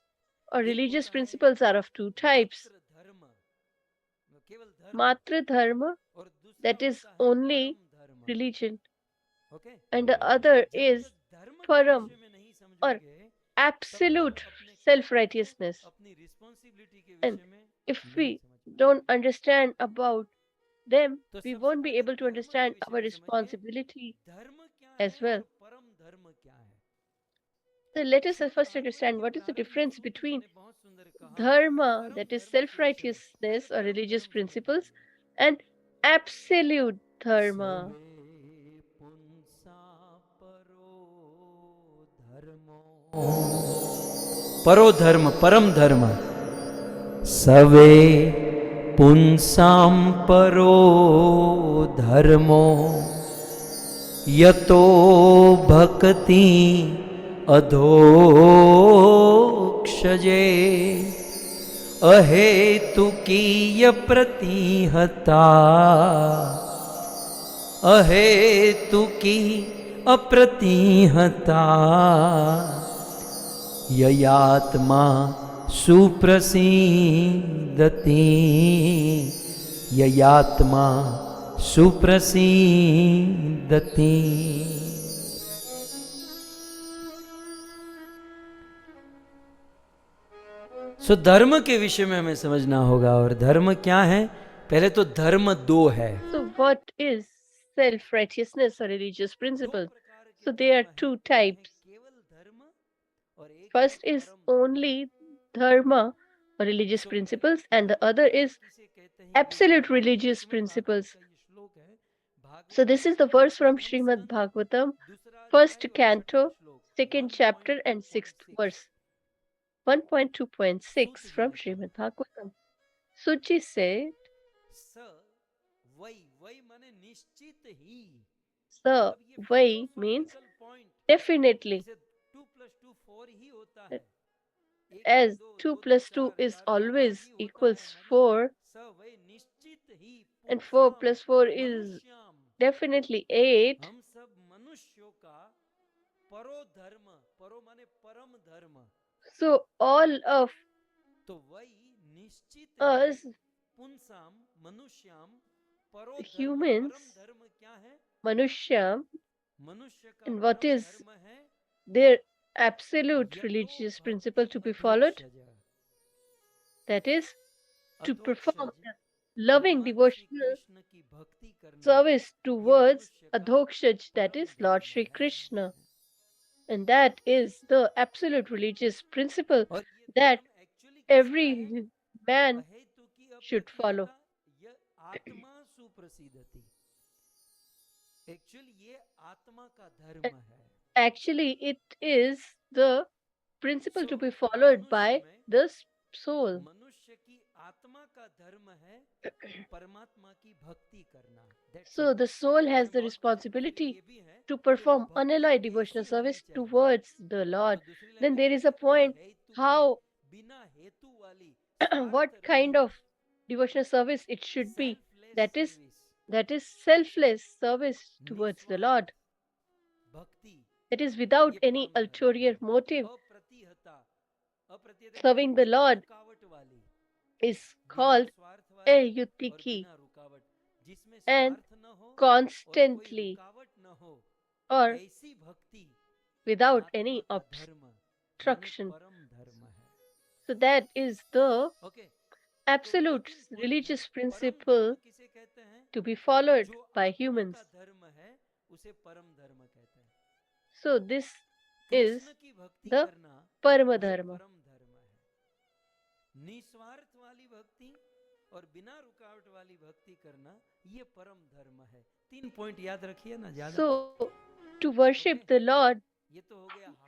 B: or religious principles are of two types. Matra dharma, that is only religion, and the other is param or absolute self-righteousness. And if we don't understand about them, we won't be able to understand our responsibility as well. So let us first understand what is the difference between dharma, that is self-righteousness or religious principles, and absolute dharma.
A: परो धर्म परम धर्म सवे पुंसाम परो धर्मो यतो भक्ति अधोक्षजे अहेतुकीय प्रतिहता अहेतुकी अप्रतिहता ययात्मा सुप्रसीदति ययात्मा सुप्रसीदति। सो धर्म के विषय में हमें समझना होगा, और धर्म क्या है? पहले तो धर्म दो है।
B: So what is self-righteousness or religious principles? So there are two types. First is only dharma or religious principles, and the other is absolute religious principles. So this is the verse from Shrimad Bhagavatam, first canto, second chapter and sixth verse. 1.2.6 from Shrimad Bhagavatam. Suchi said, Sa Vai means definitely. As 2 plus 2 is always equals 4, and 4 plus 4 is definitely 8. So all of us humans, Manushya, and what is their absolute religious principle to be followed? That is to perform loving devotional service towards Adhokshaj, that is Lord Shri Krishna. And that is the absolute religious principle that every man should follow. Actually, it is the principle to be followed by the soul. So the soul has the responsibility to perform unalloyed devotional service towards the Lord. Then there is a point how what kind of devotional service it should be. That is selfless service towards the Lord. That is without any ulterior motive. Serving the Lord is called ayutiki, and constantly or without any obstruction. So that is the absolute religious principle to be followed by humans. So this is the Parama Dharma.
A: निस्वार्थ वाली भक्ति और बिना रुकावट वाली भक्ति करना ये परम धर्म है. 3 पॉइंट याद रखिए ना ज्यादा.
B: So to worship the Lord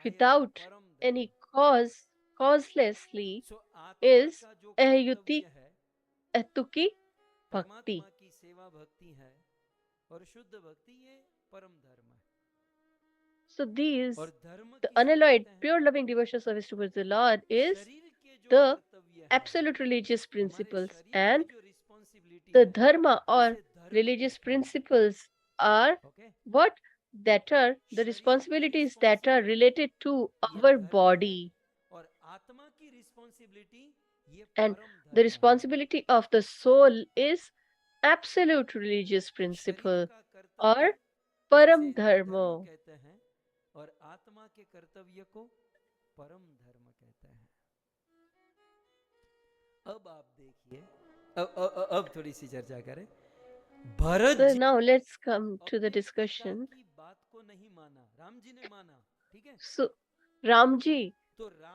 B: without any cause, causelessly, is ahayuti atuki bhakti.
A: परमात्मा की सेवा भक्ति है और शुद्ध भक्ति ये परम धर्म है.
B: So these, the unalloyed, pure loving devotional service towards the Lord is the absolute religious principles, and the dharma or religious principles are what? That are the responsibilities that are related to our body. And the responsibility of the soul is absolute religious principle or param dharma.
A: और आत्मा के कर्तव्य को परम धर्म कहते हैं. अब आप देखिए, अब थोड़ी सी चर्चा करें. Bharat
B: So now let's come to the discussion.
A: की बात को नहीं माना, राम जी ने माना, ठीक है?
B: So Ramji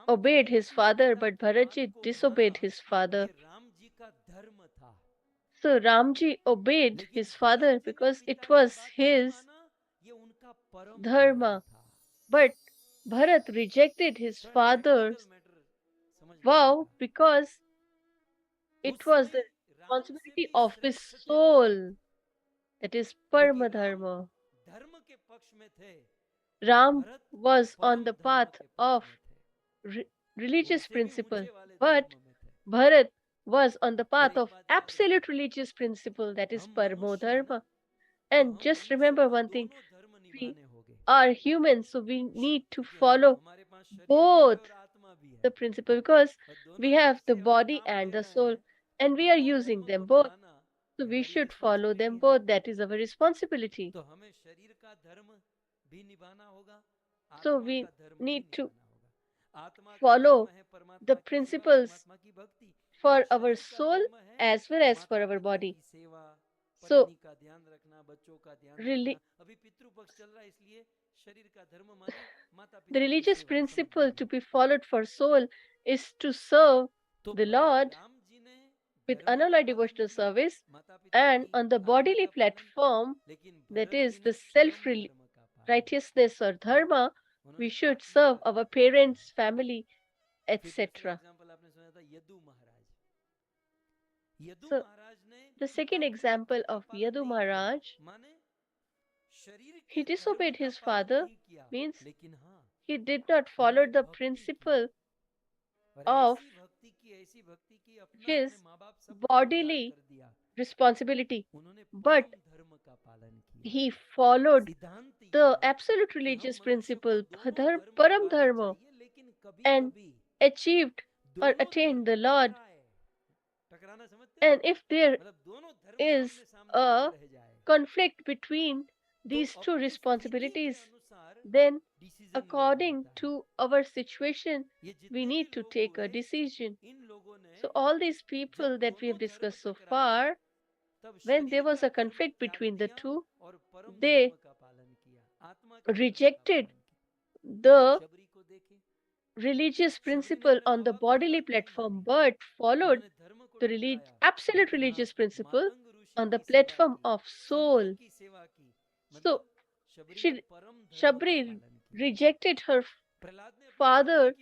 B: obeyed his father, but Bharatji disobeyed his father.
A: Ram ji का धर्म था.
B: So Ramji obeyed his father because it was his dharma. But Bharat rejected his father's vow because it was the responsibility of his soul, that is Parama Dharma. Ram was on the path of religious principle, but Bharat was on the path of absolute religious principle, that is Paramo Dharma. And just remember one thing, we are humans, so we need to follow both the principle because we have the body and the soul and we are using them both. So we should follow them both. That is our responsibility. So we need to follow the principles for our soul as well as for our body. So really, the religious principle to be followed for soul is to serve the Lord with unalloyed devotional service, and on the bodily platform, that is the self-righteousness or dharma, we should serve our parents, family, etc. So, the second example of Yadu Maharaj, he disobeyed his father, means he did not follow the principle of his bodily responsibility, but he followed the absolute religious principle, Param Dharma, and achieved or attained the Lord. And if there is a conflict between these two responsibilities, then according to our situation, we need to take a decision. So all these people that we have discussed so far, when there was a conflict between the two, they rejected the religious principle on the bodily platform, but followed the absolute religious principle on the platform of soul. So Shabri rejected her father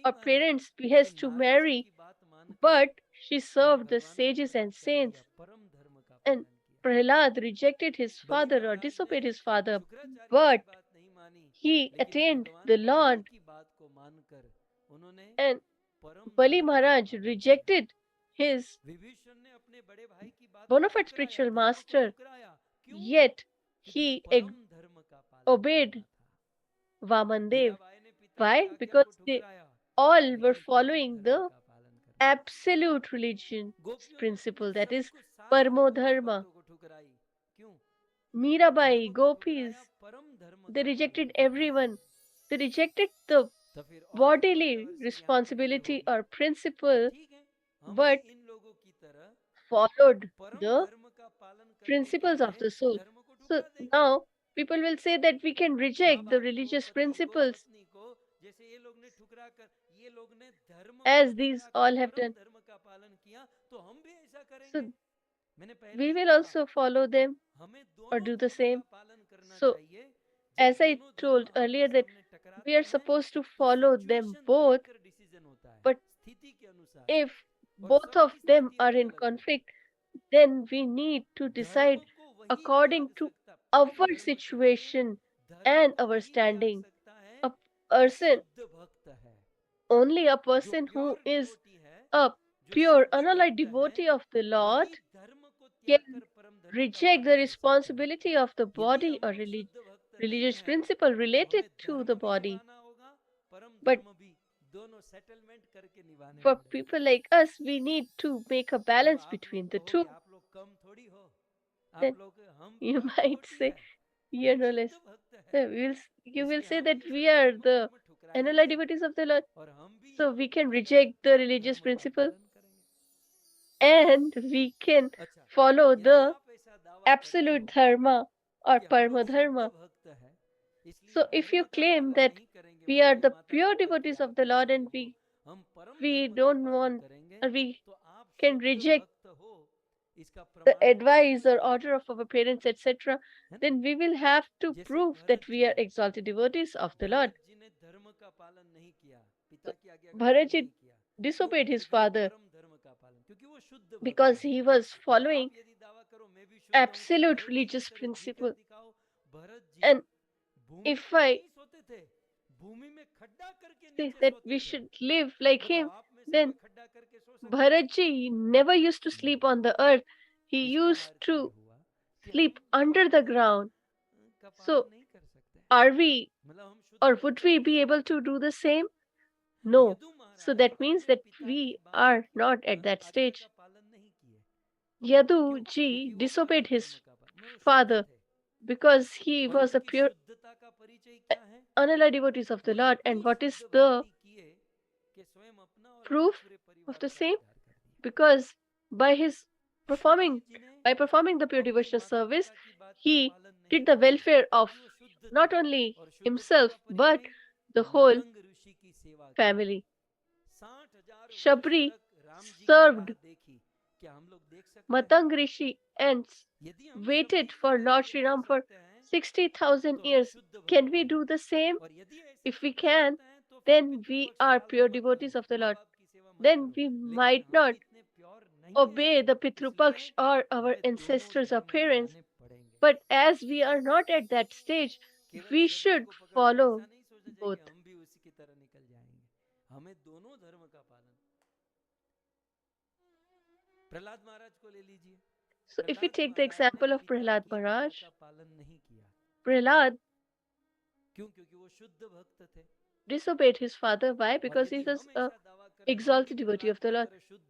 B: or parents' behest to marry, but she served the sages and saints. And Prahlad rejected his father or disobeyed his father, but he attained the Lord. And Bali Maharaj rejected his bona fide spiritual master, yet he obeyed Vamandev. Why? Because they all were following the absolute religion principle, that is Paramo Dharma. Mirabai, Gopis, they rejected everyone. They rejected the bodily responsibility or principle, but followed the principles of the soul. So now people will say that we can reject the religious principles as these all have done. So we will also follow them or do the same. So as I told earlier that we are supposed to follow them both, but if both of them are in conflict, then we need to decide according to our situation and our standing. A person, only a person who is a pure, unallied devotee of the Lord can reject the responsibility of the body or religious principle related to the body. But for people like us, we need to make a balance between the two. Then you might say, you know, less. You will say that we are the unallied devotees of the Lord, so we can reject the religious principle and we can follow the absolute dharma or parma dharma. So if you claim that we are the pure devotees of the Lord and we don't want or we can reject the advice or order of our parents, etc., then we will have to prove that we are exalted devotees of the Lord. So Bharatji disobeyed his father because he was following absolute religious principle. And if I say that we should live like him, then Bharatji never used to sleep on the earth. He used to sleep under the ground. So are we or would we be able to do the same? No. So that means that we are not at that stage. Yadu ji disobeyed his father because he was a pure unallied devotee of the Lord. And what is the proof of the same? Because by his performing the pure devotional service, he did the welfare of not only himself but the whole family. Shabri served Matang Rishi and waited for Lord Sri Ram for 60,000 years. Can we do the same? If we can, then we are pure devotees of the Lord. Then we might not obey the Pitrupaksh or our ancestors or parents. But as we are not at that stage, we should follow both. So if we take the example of Prahlad Maharaj, Prahlad disobeyed his father. Why? Because he was a exalted devotee of the Lord.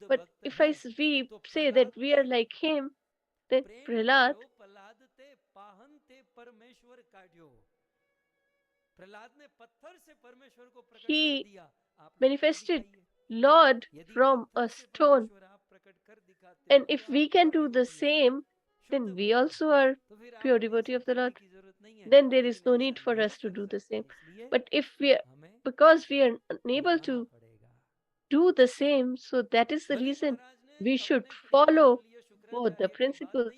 B: But if we say that we are like him, then Prahlad he manifested Lord from a stone. And if we can do the same, then we also are pure devotee of the Lord. Then there is no need for us to do the same. But if because we are unable to do the same, so that is the reason we should follow both the principles.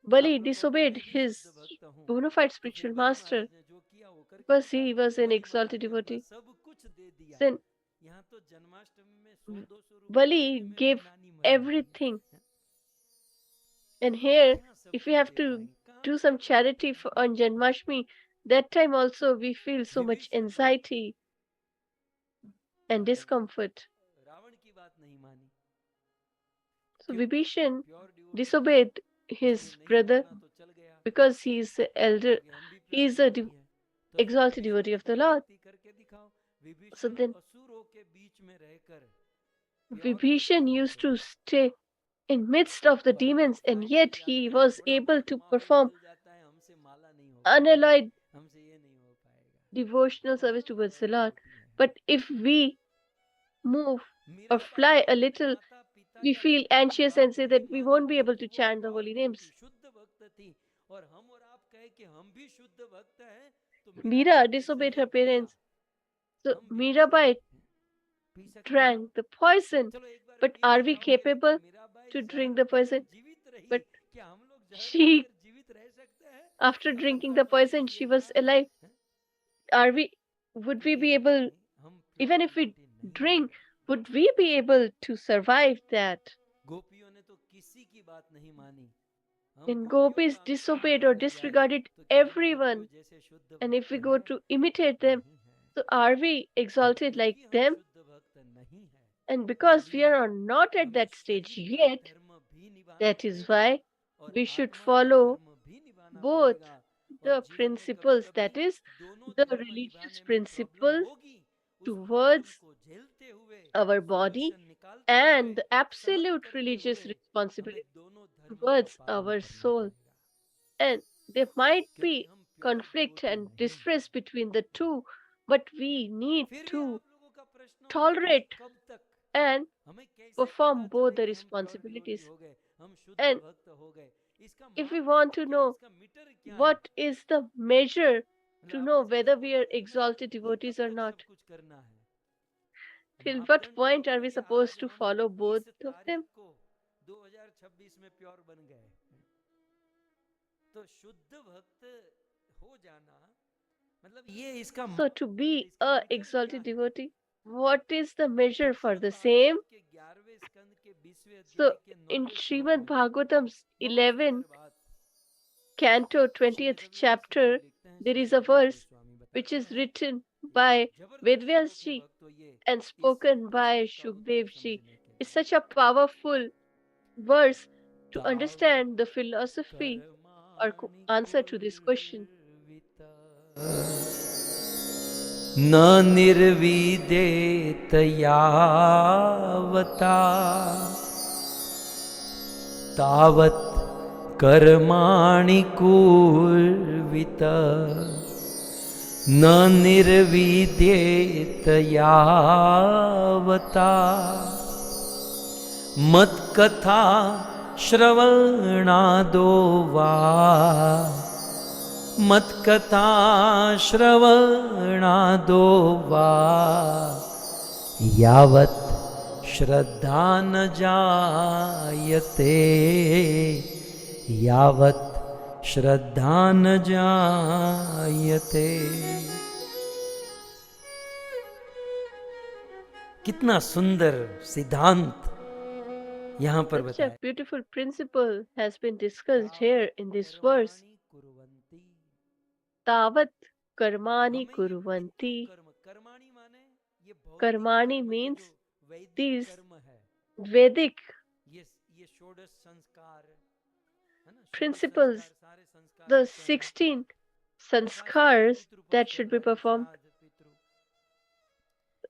B: Bali disobeyed his bona fide spiritual master because he was an exalted devotee. Then Bali gave everything. And here, if we have to do some charity on Janmashtami, that time also we feel so much anxiety and discomfort. So Vibhishan disobeyed his brother because he is the elder, he is a exalted devotee of the Lord. So then Vibhishan used to stay in midst of the demons, and yet he was able to perform unalloyed devotional service towards the Lord. But if we move or fly a little, we feel anxious and say that we won't be able to chant the holy names. Meera disobeyed her parents. So Mirabai drank the poison. But are we capable to drink the poison? But she, after drinking the poison, she was alive. Are we, would we be able, even if we drink, would we be able to survive that? And gopis disobeyed or disregarded everyone. And if we go to imitate them, so are we exalted like them? And because we are not at that stage yet, that is why we should follow both the principles, that is, the religious principle towards our body and the absolute religious responsibility towards our soul. And there might be conflict and distress between the two, but we need to tolerate and perform both the responsibilities. And if we want to know what is the measure to know whether we are exalted devotees or not, till what point are we supposed to follow both of them? So to be a exalted devotee, what is the measure for the same? So in Shrimad Bhagavatam's 11 canto 20th chapter, there is a verse which is written by Vedvyas ji and spoken by Shukdev ji. It's such a powerful verse to understand the philosophy or answer to this question.
A: न निर्विदेत यावता तावत् कर्माणि कुर्वित न निर्विदेत यावता मत्कथा श्रवणादो वा मत्कथा श्रवणादो वा यावत् श्रद्धा न जायते यावत् श्रद्धा न जायते। कितना सुंदर सिद्धांत यहाँ पर
B: Such
A: बताया।
B: a beautiful principle has been discussed here in this verse. Tavat karmani kurvanti. Karmani means these Vedic principles, the 16 sanskars that should be performed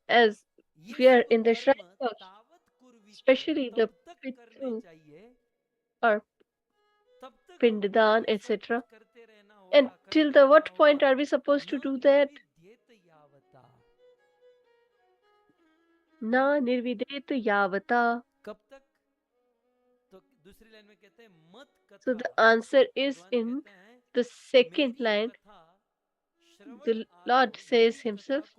B: as we are in the shrine box, especially the pitru or pindadan, etc. And till the what point are we supposed to do that? Na nirvidet yavata. So the answer is in the second line. The Lord says himself,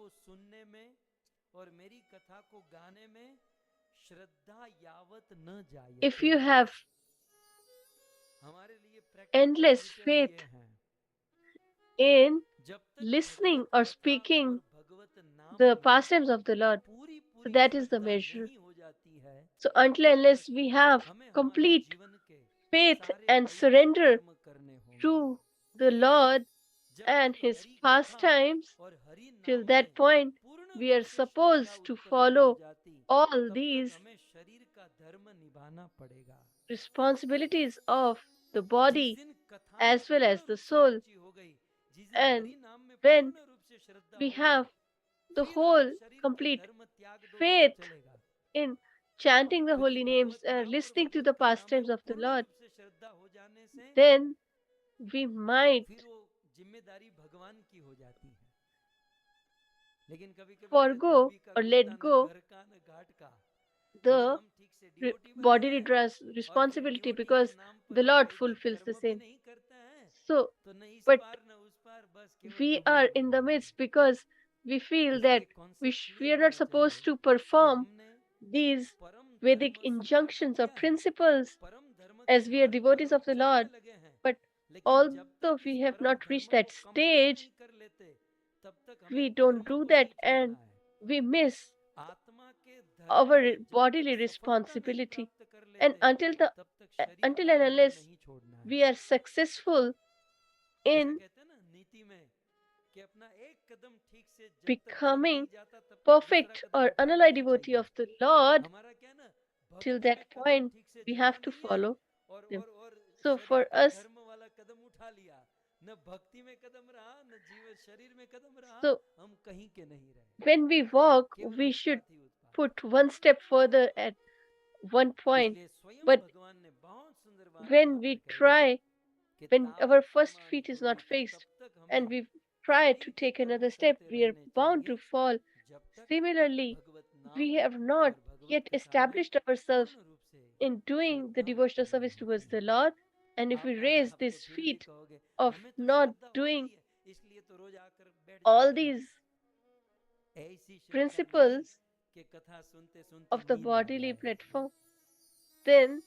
B: if you have endless faith in listening or speaking the pastimes of the Lord, so that is the measure. So until unless we have complete faith and surrender to the Lord and his pastimes, till that point we are supposed to follow all these responsibilities of the body as well as the soul. And when we have the whole complete faith in chanting the holy names, listening to the pastimes of the Lord, then we might forgo or let go the bodily responsibility, because the Lord fulfills the same. So, but we are in the midst because we feel that we are not supposed to perform these Vedic injunctions or principles as we are devotees of the Lord. But although we have not reached that stage, we don't do that and we miss our bodily responsibility. And until and unless we are successful in becoming perfect or unalloyed devotee of the Lord, till that point we have to follow them. So for us, so when we walk, we should put one step further at one point. But when we try, when our first feet is not fixed and we try to take another step, we are bound to fall. Similarly, we have not yet established ourselves in doing the devotional service towards the Lord. And if we raise this feet of not doing all these principles of the bodily platform, then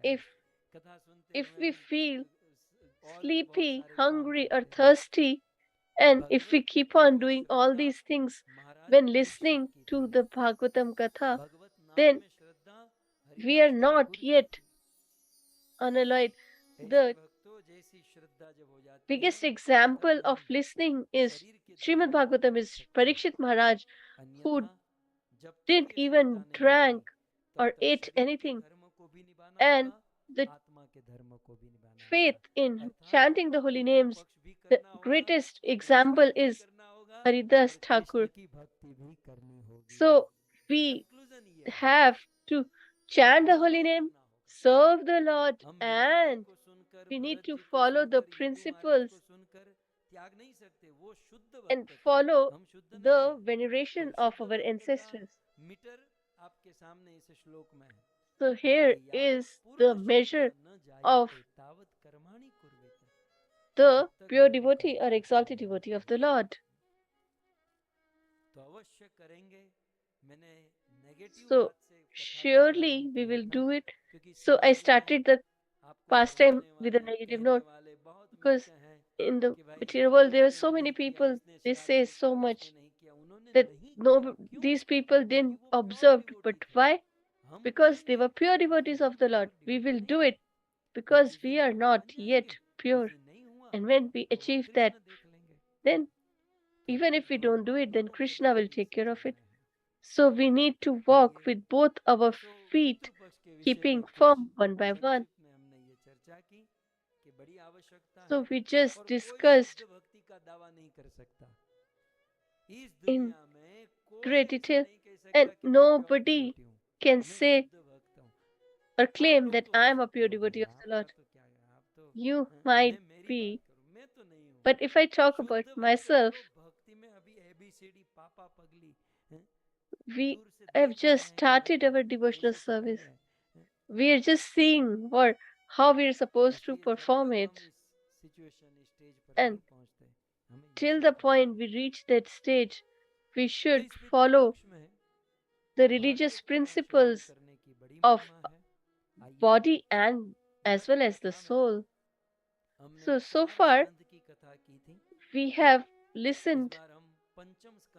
B: if if we feel sleepy, hungry, or thirsty, and if we keep on doing all these things when listening to the Bhagavatam Katha, then we are not yet unalloyed. The biggest example of listening is Shrimad Bhagavatam is Parikshit Maharaj, who didn't even drank or ate anything, and the faith in chanting the holy names. The greatest example is Haridas Thakur. So we have to chant the holy name, serve the Lord, and we need to follow the principles and follow the veneration of our ancestors. So here is the measure of the pure devotee or exalted devotee of the Lord. So surely we will do it. So I started the pastime with a negative note because in the material world there are so many people, they say so much that no, these people didn't observe. But why? Because they were pure devotees of the Lord. We will do it because we are not yet pure. And when we achieve that, then even if we don't do it, then Krishna will take care of it. So we need to walk with both our feet, keeping firm one by one. So we just discussed in great detail, and nobody can say or claim that I am a pure devotee of the Lord. You might be, but if I talk about myself, we have just started our devotional service. We are just seeing how we are supposed to perform it. And till the point we reach that stage, we should follow the religious principles of body and as well as the soul. So far, we have listened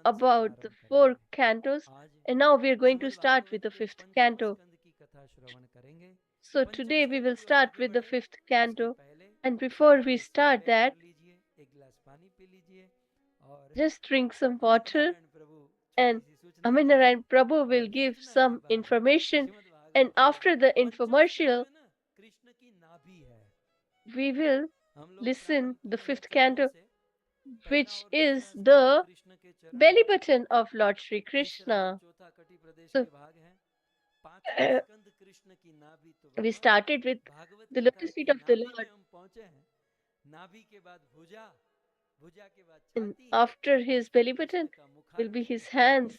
B: about the 4 cantos, and now we are going to start with the 5th canto. So today we will start with the 5th canto, and before we start that, just drink some water, and Aminarayan Prabhu will give some information, and after the infomercial, we will listen the 5th canto, which is the belly button of Lord Sri Krishna. So, we started with the lotus feet of the Lord. And after his belly button will be his hands,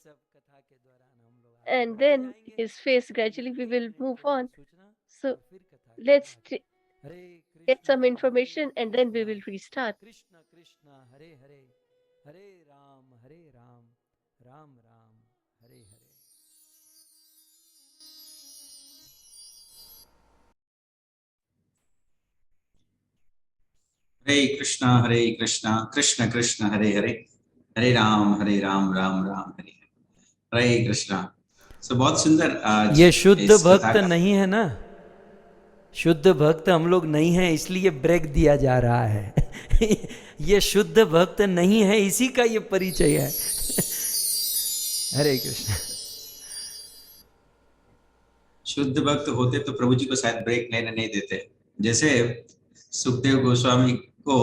B: and then his face. Gradually we will move on. So let's get some information and then we will restart.
A: Krishna Krishna Hare Hare, Hare Ram, Ram Ram, Hare Hare.
C: Hare Krishna, Krishna Krishna, Hare Hare, Hare Ram, Ram Ram, Hare Hare. Hare Krishna. So बहुत सुंदर आज
A: ये शुद्ध
C: इस
A: भक्त
C: कथा का
A: नहीं है ना, शुद्ध भक्त हम लोग नहीं हैं, इसलिए ब्रेक दिया जा रहा है। ये शुद्ध भक्त नहीं है, इसी का ये परिचय है। हरे कृष्ण।
C: शुद्ध भक्त होते तो प्रभु जी को शायद ब्रेक लेने नहीं देते। जैसे सुखदेव गोस्वामी को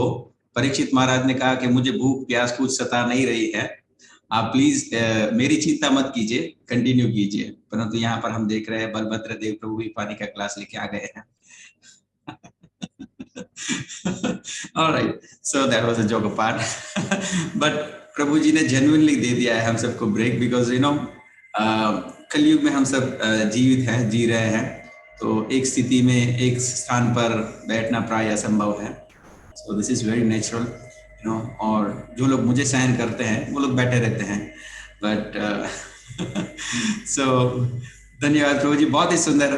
C: परीक्षित महाराज ने कहा कि मुझे भूख प्यास कुछ सता नहीं रही है, आप प्लीज मेरी चिंता मत कीजिए, कंटिन्यू कीजिए। परंतु यहाँ पर हम देख रहे हैं बलभद्र देव प्रभु भी पानी का ग्लास लेके आ गए हैं। All right, so that was a joke apart. But प्रभु जी ने genuinely दे दिया है हम सबको ब्रेक, because you know कलयुग में हम सब जीवित हैं, जी रहे हैं, तो एक स्थिति में एक स्थान पर बैठना प्राय असंभव है। So this is very natural, you know, और जो लोग मुझे सहन करते हैं वो लोग बैठे रहते हैं। But so धन्यवाद प्रभु जी, बहुत ही सुंदर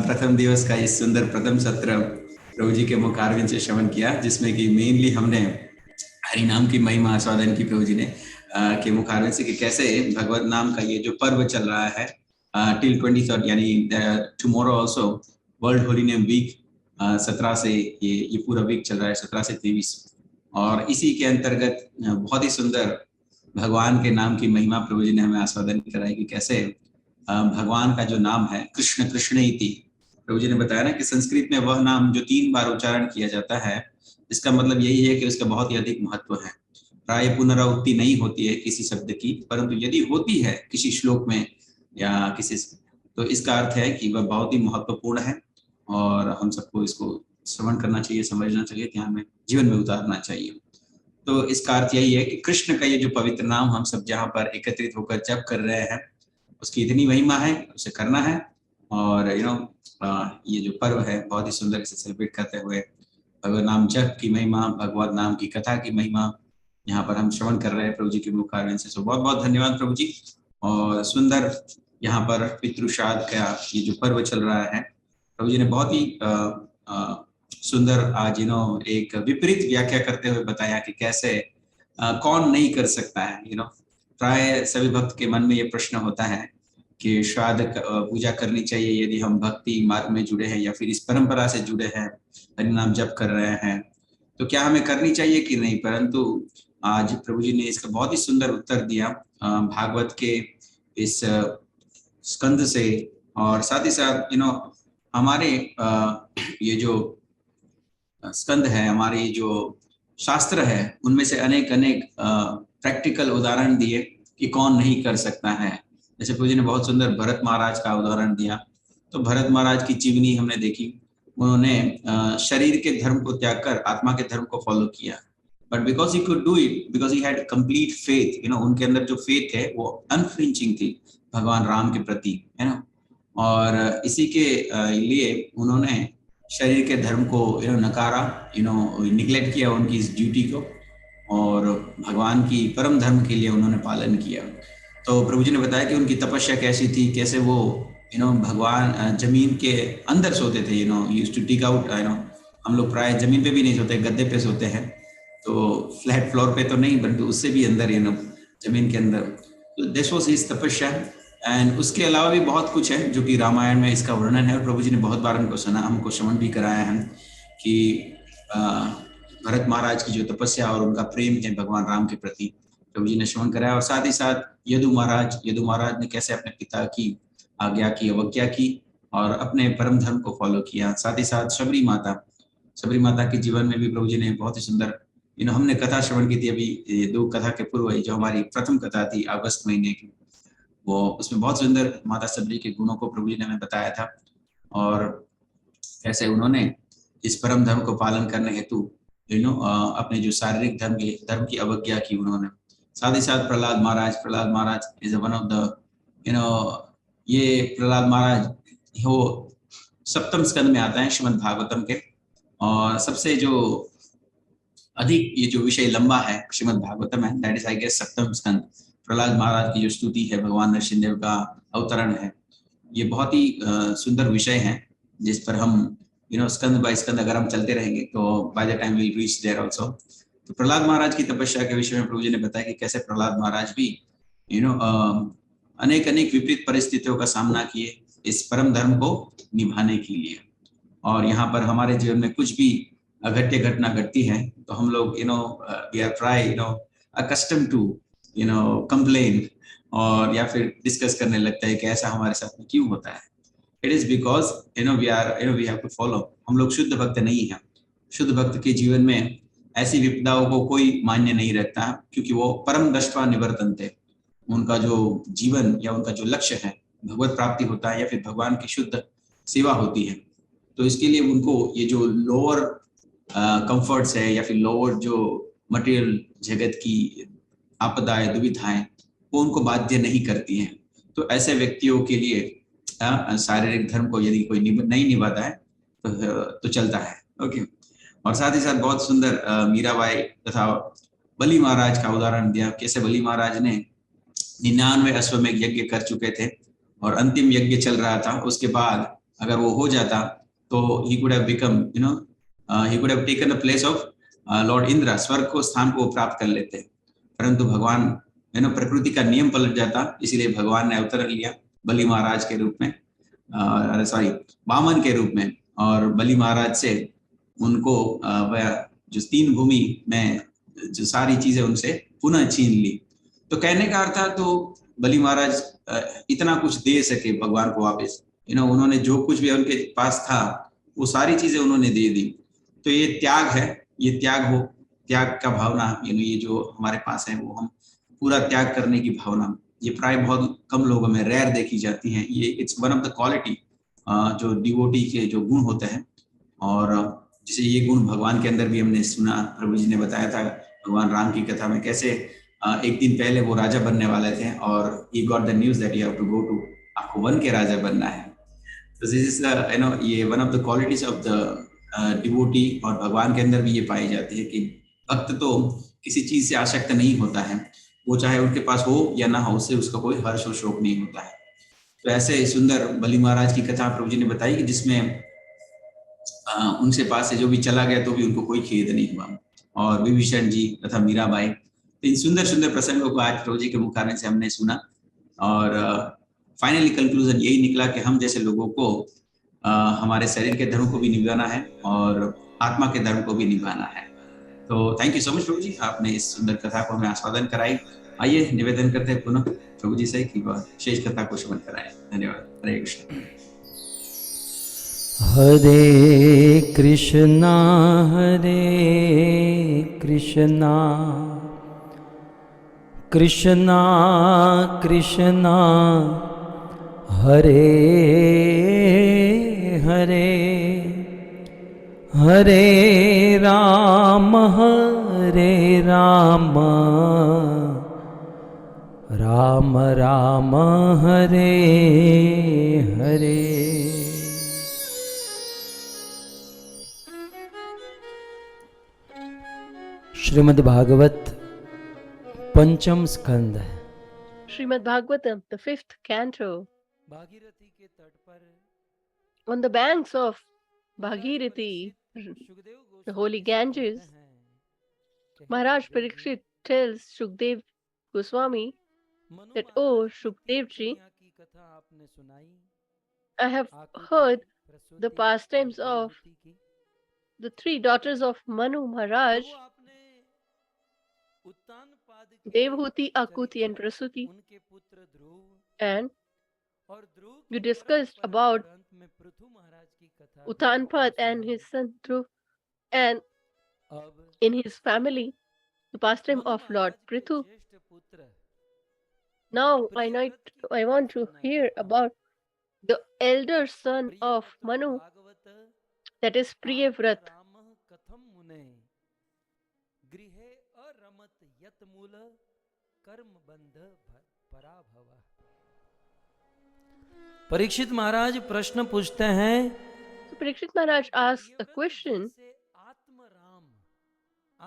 C: प्रथम दिवस का इस सुंदर प्रथम सत्र प्रभु जी के मुख अरविंद से श्रवण किया, जिसमें कि मेनली हमने हरि नाम की महिमा आस्वादन की प्रभु जी ने के मुख अरविंद से, कि कैसे भगवत नाम का ये जो पर्व चल रहा है टिल 23rd, यानी tomorrow also world holy name week, 17 से ये पूरा वीक चल रहा है, 17 से 23, और इसी के अंतर्गत बहुत ही सुंदर भगवान के नाम की महिमा प्रभु जी ने हमें आस्वादन कराई, कि कैसे भगवान का जो नाम है कृष्ण कृष्ण इति, प्रभु जी ने बताया ना कि संस्कृत में वह नाम जो 3 बार उच्चारण किया जाता है, इसका मतलब यही है कि उसका बहुत ही अधिक महत्व है। प्राय पुनरावृत्ति नहीं होती है किसी शब्द की, परंतु यदि होती है किसी श्लोक में या किसी, तो इसका अर्थ है कि वह बहुत ही महत्वपूर्ण है और हम सबको इसको श्रवण करना चाहिए, समझना चाहिए, ध्यान में जीवन में उतारना चाहिए। तो इसका अर्थ यही है कि कृष्ण का ये जो पवित्र नाम हम सब जहाँ पर एकत्रित होकर जप कर रहे हैं, उसकी इतनी महिमा है, उसे करना है। और यू नो ये जो पर्व है बहुत ही सुंदर से सेलिब्रेट करते हुए भगवत नाम जप की महिमा, भगवत नाम की कथा की महिमा यहाँ पर हम श्रवण कर रहे हैं प्रभु जी के मुख अरविंद से। बहुत बहुत धन्यवाद प्रभु जी। और सुंदर यहाँ पर पितृश्राद्ध का ये जो पर्व चल रहा है, प्रभु जी ने बहुत ही सुंदर आज एक विपरीत व्याख्या करते हुए बताया कि कैसे कौन नहीं कर सकता है। प्राय सभी भक्त के मन में ये प्रश्न होता है कि श्राद्ध पूजा करनी चाहिए यदि हम भक्ति मार्ग में जुड़े हैं या फिर इस परंपरा से जुड़े हैं, हरि नाम जप कर रहे हैं, तो क्या हमें करनी चाहिए कि नहीं। परंतु आज प्रभु जी ने इसका बहुत ही सुंदर उत्तर दिया भागवत के इस स्कंद से, और साथ ही साथ हमारे ये जो स्कंद है, हमारे जो शास्त्र है, उनमें से अनेक प्रैक्टिकल उदाहरण दिए कि कौन नहीं कर सकता है। जैसे प्रभु जी ने बहुत सुंदर भरत महाराज का उदाहरण दिया। तो भरत महाराज की जीवनी हमने देखी, उन्होंने शरीर के धर्म को त्याग कर आत्मा के धर्म को फॉलो किया, but because he could do it, because he had complete faith. उनके अंदर जो फेथ है वो अनफ्लिंचिंग थी भगवान राम के प्रति, है ना। और इसी के लिए उन्होंने शरीर के धर्म को नकारा, निग्लेक्ट किया उनकी इस ड्यूटी को, और भगवान की परम धर्म के लिए उन्होंने पालन किया। तो प्रभु जी ने बताया कि उनकी तपस्या कैसी थी, कैसे वो भगवान जमीन के अंदर सोते थे, यूज्ड टू डिग आउट। हम लोग प्राय जमीन पे भी नहीं सोते, गद्दे पे सोते हैं, तो फ्लैट फ्लोर पे तो नहीं, परंतु उससे भी अंदर जमीन के अंदर। तो दिस वाज हिज तपस्या। एंड उसके अलावा भी बहुत कुछ है जो कि रामायण में इसका वर्णन है, और प्रभु जी ने बहुत बार हमको श्रवण भी कराया है कि भरत महाराज की जो तपस्या और उनका प्रेम है भगवान राम के प्रति, प्रभु जी ने श्रवण कराया। और साथ ही साथ यदु महाराज ने कैसे अपने पिता की आज्ञा की अवज्ञा की और अपने परम धर्म को फॉलो किया। साथ ही साथ शबरी माता के जीवन में भी प्रभु जी ने बहुत ही सुंदर हमने कथा श्रवण की थी अभी 2 कथा के पूर्व, जो हमारी प्रथम कथा थी अगस्त महीने की, वो उसमें बहुत सुंदर माता शबरी के गुणों को प्रभु जी ने हमें बताया था, और कैसे उन्होंने इस परम धर्म को पालन करने हेतु अपने जो शारीरिक धर्म की अवज्ञा की उन्होंने। साथ ही साथ प्रहलाद महाराज इज वन ऑफ द ये प्रहलाद महाराज वो सप्तम स्कंद में आता है श्रीमद् भागवतम के, और सबसे जो अधिक ये जो विषय लंबा है श्रीमद् भागवतम है, दैट इज आई गेस सप्तम स्कंद। प्रहलाद महाराज की जो स्तुति है, भगवान नरसिंहदेव का अवतरण है, ये बहुत ही सुंदर विषय है जिस पर हम स्कंद बाय स्कंद अगर हम चलते रहेंगे तो by the time will reach there also. तो प्रहलाद महाराज की तपस्या के विषय में प्रभु जी ने बताया कि कैसे प्रहलाद महाराज भी अनेक विपरीत परिस्थितियों का सामना किए इस परम धर्म को निभाने के लिए। और यहाँ पर हमारे जीवन में कुछ भी अघट्य घटना घटती है तो हम लोग we are try accustom to complain और या फिर डिस्कस करने लगता है कि ऐसा हमारे साथ में क्यों होता है। It is because we have to follow. हम लोग शुद्ध भक्त नहीं हैं। शुद्ध भक्त के जीवन में ऐसी विपदाओं को कोई मान्य नहीं रखता, क्योंकि वो परम दृष्टवा निवर्तन थे। उनका जो जीवन या उनका जो लक्ष्य है भगवत प्राप्ति होता है या फिर भगवान की शुद्ध सेवा होती है। तो इसके लिए उनको ये जो लोअर कंफर्ट्स है या फिर लोअर जो मटेरियल जगत की आपदाएं दुविधाएं वो उनको बाध्य नहीं करती हैं। तो ऐसे व्यक्तियों के लिए शारीरिक धर्म को यदि कोई नहीं निभाता है तो चलता है। ओके। और साथ ही साथ बहुत सुंदर मीराबाई तथा बलि महाराज का उदाहरण दिया, कैसे बलि महाराज ने 99 अश्वमेध यज्ञ कर चुके थे और अंतिम यज्ञ चल रहा था। उसके बाद अगर वो हो जाता तो he could have become he could have taken the place of Lord Indra, स्वर्ग को स्थान को प्राप्त कर लेते। परंतु भगवान प्रकृति का नियम पलट जाता, इसीलिए भगवान ने अवतरण लिया बलि महाराज के रूप में, वामन के रूप में, और बलि महाराज से उनको जो तीन भूमि में जो सारी चीजें उनसे पुनः छीन ली। तो कहने का अर्थ था तो बलि महाराज इतना कुछ दे सके भगवान को वापस, उन्होंने जो कुछ भी उनके पास था वो सारी चीजें उन्होंने दे दी। तो ये त्याग है, ये त्याग का भावना, ये जो हमारे पास है वो हम पूरा त्याग करने की भावना, ये प्राय बहुत कम लोगों में रेयर देखी जाती है। ये it's one of the quality जो डिवोटी के जो गुण होते हैं, और जिसे ये गुण भगवान के अंदर भी हमने सुना। प्रभु जी ने बताया था भगवान राम की कथा में कैसे एक दिन पहले वो राजा बनने वाले थे और he got the news that you have to go to, आपको वन के राजा बनना है। तो दिस इज ये one of the qualities of the devotee, और भगवान के अंदर भी ये पाई जाती है कि भक्त तो किसी चीज से आसक्त नहीं होता है, वो चाहे उनके पास हो या ना हो, उससे उसका कोई हर्ष और शोक नहीं होता है। तो ऐसे सुंदर बलि महाराज की कथा प्रभु जी ने बताई कि जिसमें उनसे पास से जो भी चला गया तो भी उनको कोई खेद नहीं हुआ, और विभीषण जी तथा मीराबाई। तो इन सुंदर सुंदर प्रसंगों को आज प्रभु जी के मुखारविंद से हमने सुना, और फाइनली कंक्लूजन यही निकला कि हम जैसे लोगों को हमारे शरीर के धर्म को भी निभाना है और आत्मा के धर्म को भी निभाना है। तो थैंक यू सो मच प्रभु जी, आपने इस सुंदर कथा को हमें आस्वादन कराई। आइए निवेदन करते हैं पुनः प्रभु जी से कि शेष कथा को श्रवण कराएं। धन्यवाद। हरे कृष्ण।
A: हरे कृष्णा कृष्णा कृष्णा हरे हरे हरे राम राम राम हरे हरे। श्रीमद् भागवत पंचम स्कंद,
B: Shrimad Bhagavatam, the 5th canto.
A: Bhagirathi के तट पर,
B: On the banks of Bhagirathi, the holy Ganges, Maharaj Parikshit tells Shukdev Goswami that, "Oh Shukdev ji, I have heard the pastimes of the 3 daughters of Manu Maharaj, Devhuti, Akuti and Prasuti, and you discussed about Uttanpad and his son Dhruv, and in his family the pastime of Lord Prithu. Now I want to hear about the elder son of Manu, that is Priyavrat.
A: गृहे अरमत यत मूल कर्म बंध पराभव। परीक्षित महाराज प्रश्न पूछते हैं,
B: So Parikshit Maharaj asked a question
A: Atmaram,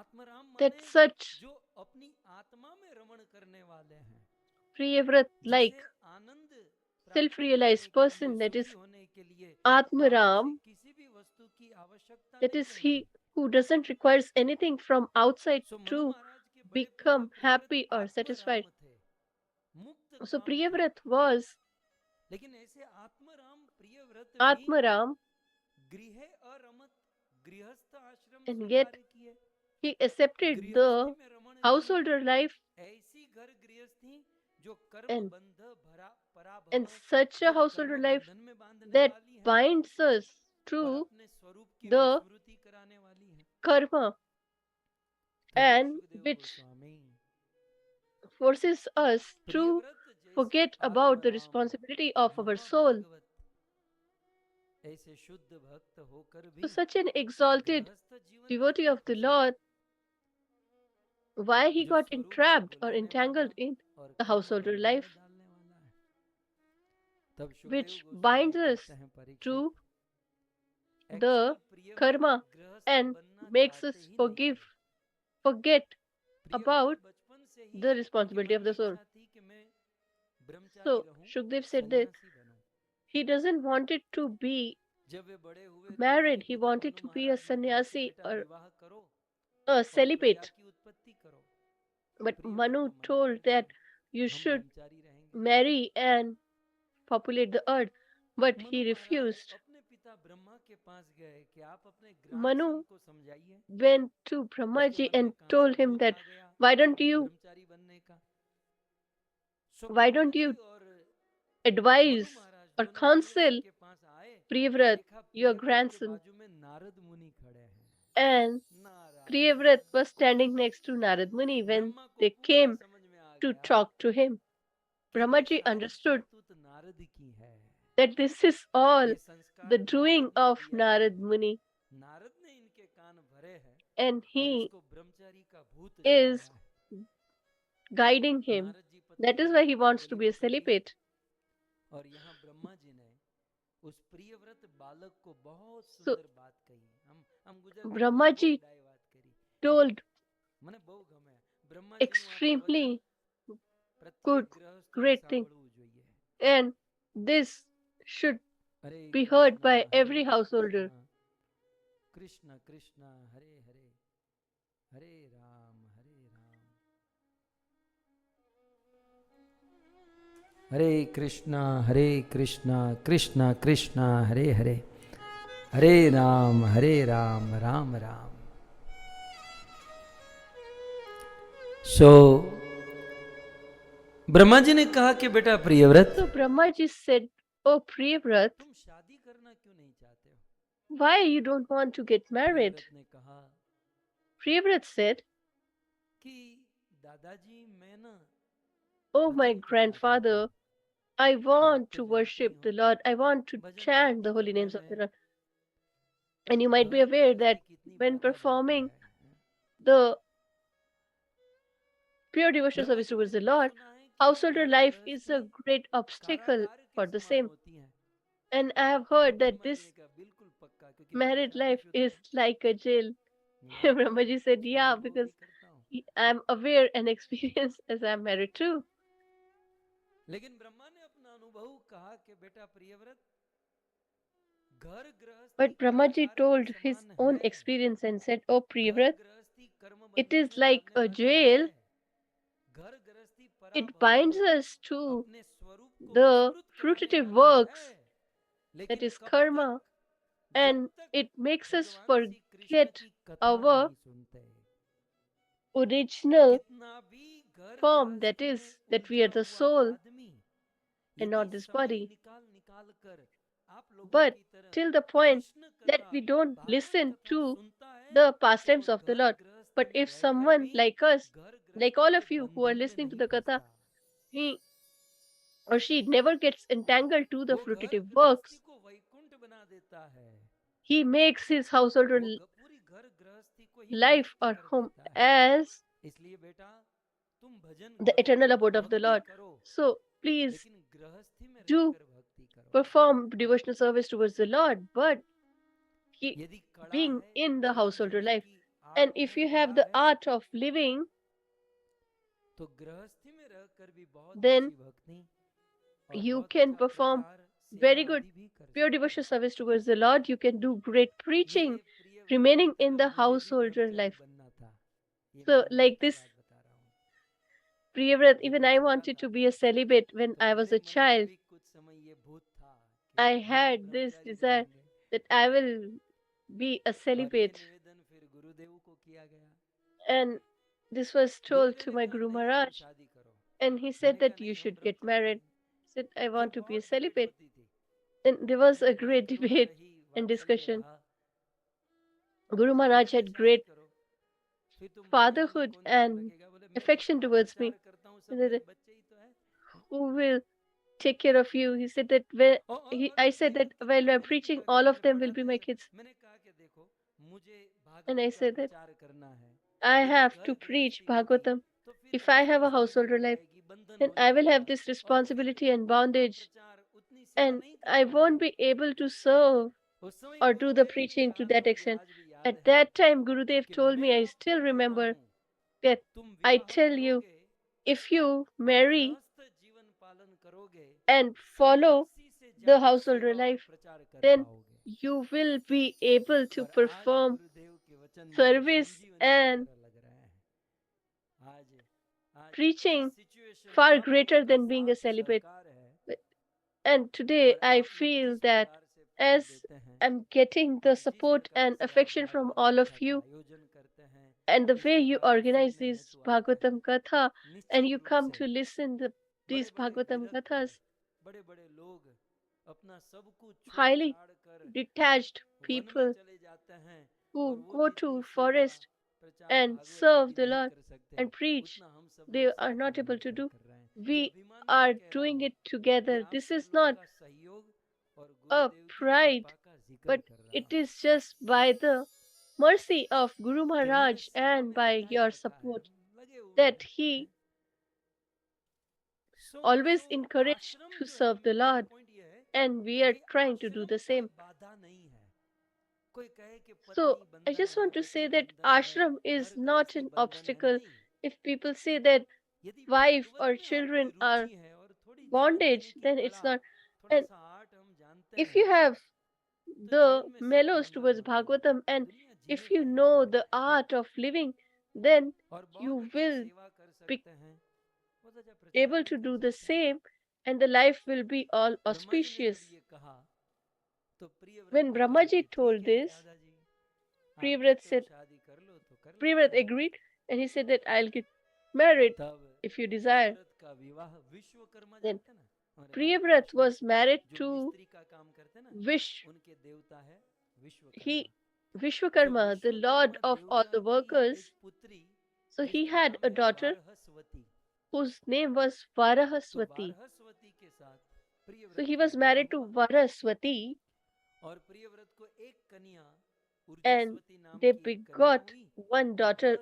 A: Atmaram
B: that
A: माने
B: such
A: जो अपनी आत्मा में रमण करने वाले हैं,
B: Priyavrat like
A: Anand
B: self-realized person, that is Atmaram, that is he who doesn't require anything from outside to become happy or satisfied. So Priyavrat was Atmaram, and yet he accepted the householder life, and such a householder life that binds us to the karma and which forces us to forget about the responsibility of our soul. So such an exalted devotee of the Lord, why he got entrapped or entangled in the householder life, which binds us to the karma and makes us forget about the responsibility of the soul. So Shukdev said that he doesn't want it to be married, he wanted to be a sannyasi or a celibate. But Manu told that you should marry and populate the earth, but he refused. Manu went to Brahmaji and told him that why don't you advise or counsel Priyavrat, your grandson? And Priyavrat was standing next to Narad Muni when they came to talk to him. Brahmaji understood that this is all the doing of Narad Muni, and he is guiding him. That is why he wants to be a celibate. So Brahmaji told extremely good, great thing, and this should be heard by every householder.
A: Krishna Krishna Hare Hare Hare Ram Hare Ram Hare Krishna Krishna Krishna Hare Hare Hare Ram Ram Ram. So Brahma ji ने कहा कि बेटा Priyavrat,
B: So Brahma ji said, "Oh Priyavrat,
A: तुम शादी करना क्यों नहीं चाहते हो?"
B: why you don't want to get married?"
A: Priyavrat ने कहा
B: Priyavrat said,
A: कि दादाजी मैं ना
B: "Oh my grandfather, I want to worship the Lord. I want to chant the holy names of the Lord." And you might be aware that when performing the pure devotional service towards the Lord, householder life is a great obstacle for the same. And I have heard that this married life is like a jail. Brahmaji said, "Yeah, because I'm aware and experienced as I'm married too." But Brahmaji told his own experience and said, "Oh Priyavrat, it is like a jail. It binds us to the fruitive works, that is karma, and it makes us forget our original form, that is, that we are the soul and not this body. But till the point that we don't listen to the pastimes of the Lord. But if someone like us, like all of you who are listening to the Katha, he or she never gets entangled to the fruitive works, he makes his householder life or home as the eternal abode of the Lord. So please do perform devotional service towards the Lord, but being in the householder life. And if you have the art of living, then you can perform very good pure devotional service towards the Lord. You can do great preaching, remaining in the householder life. So, like this Priyavrat, even I wanted to be a celibate when I was a child. I had this desire that I will be a celibate. And this was told to my Guru Maharaj. And he said that you should get married. I said, I want to be a celibate. Then there was a great debate and discussion. Guru Maharaj had great fatherhood and affection towards me. He said, who will take care of you? He said that I said that while I'm preaching, all of them will be my kids. And I said that I have to preach Bhagavatam. If I have a householder life, then I will have this responsibility and bondage, and I won't be able to serve or do the preaching to that extent. At that time, Gurudev told me, I still remember that I tell you, if you marry and follow the householder life, then you will be able to perform service and preaching far greater than being a celibate. And today I feel that as I'm getting the support and affection from all of you, and the way you organize these Bhagavatam Katha, and you come to listen these Bhagavatam Kathas, highly detached people who go to forest and serve the Lord and preach, they are not able to do. We are doing it together. This is not a pride, but it is just by the mercy of Guru Maharaj and by your support that he always encouraged to serve the Lord, and we are trying to do the same. So I just want to say that ashram is not an obstacle. If people say that wife or children are bondage, then it's not. And if you have the mellows towards Bhagavatam, and if you know the art of living, then you will be able to do the same, and the life will be all auspicious. When Brahmaji told this, Priyavrat agreed, and he said that I'll get married if you desire. Then Priyavrat was married to Vishwakarma, the lord of all the workers. So he had a daughter whose name was Varahaswati. So he was married to Varahaswati, and they begot one daughter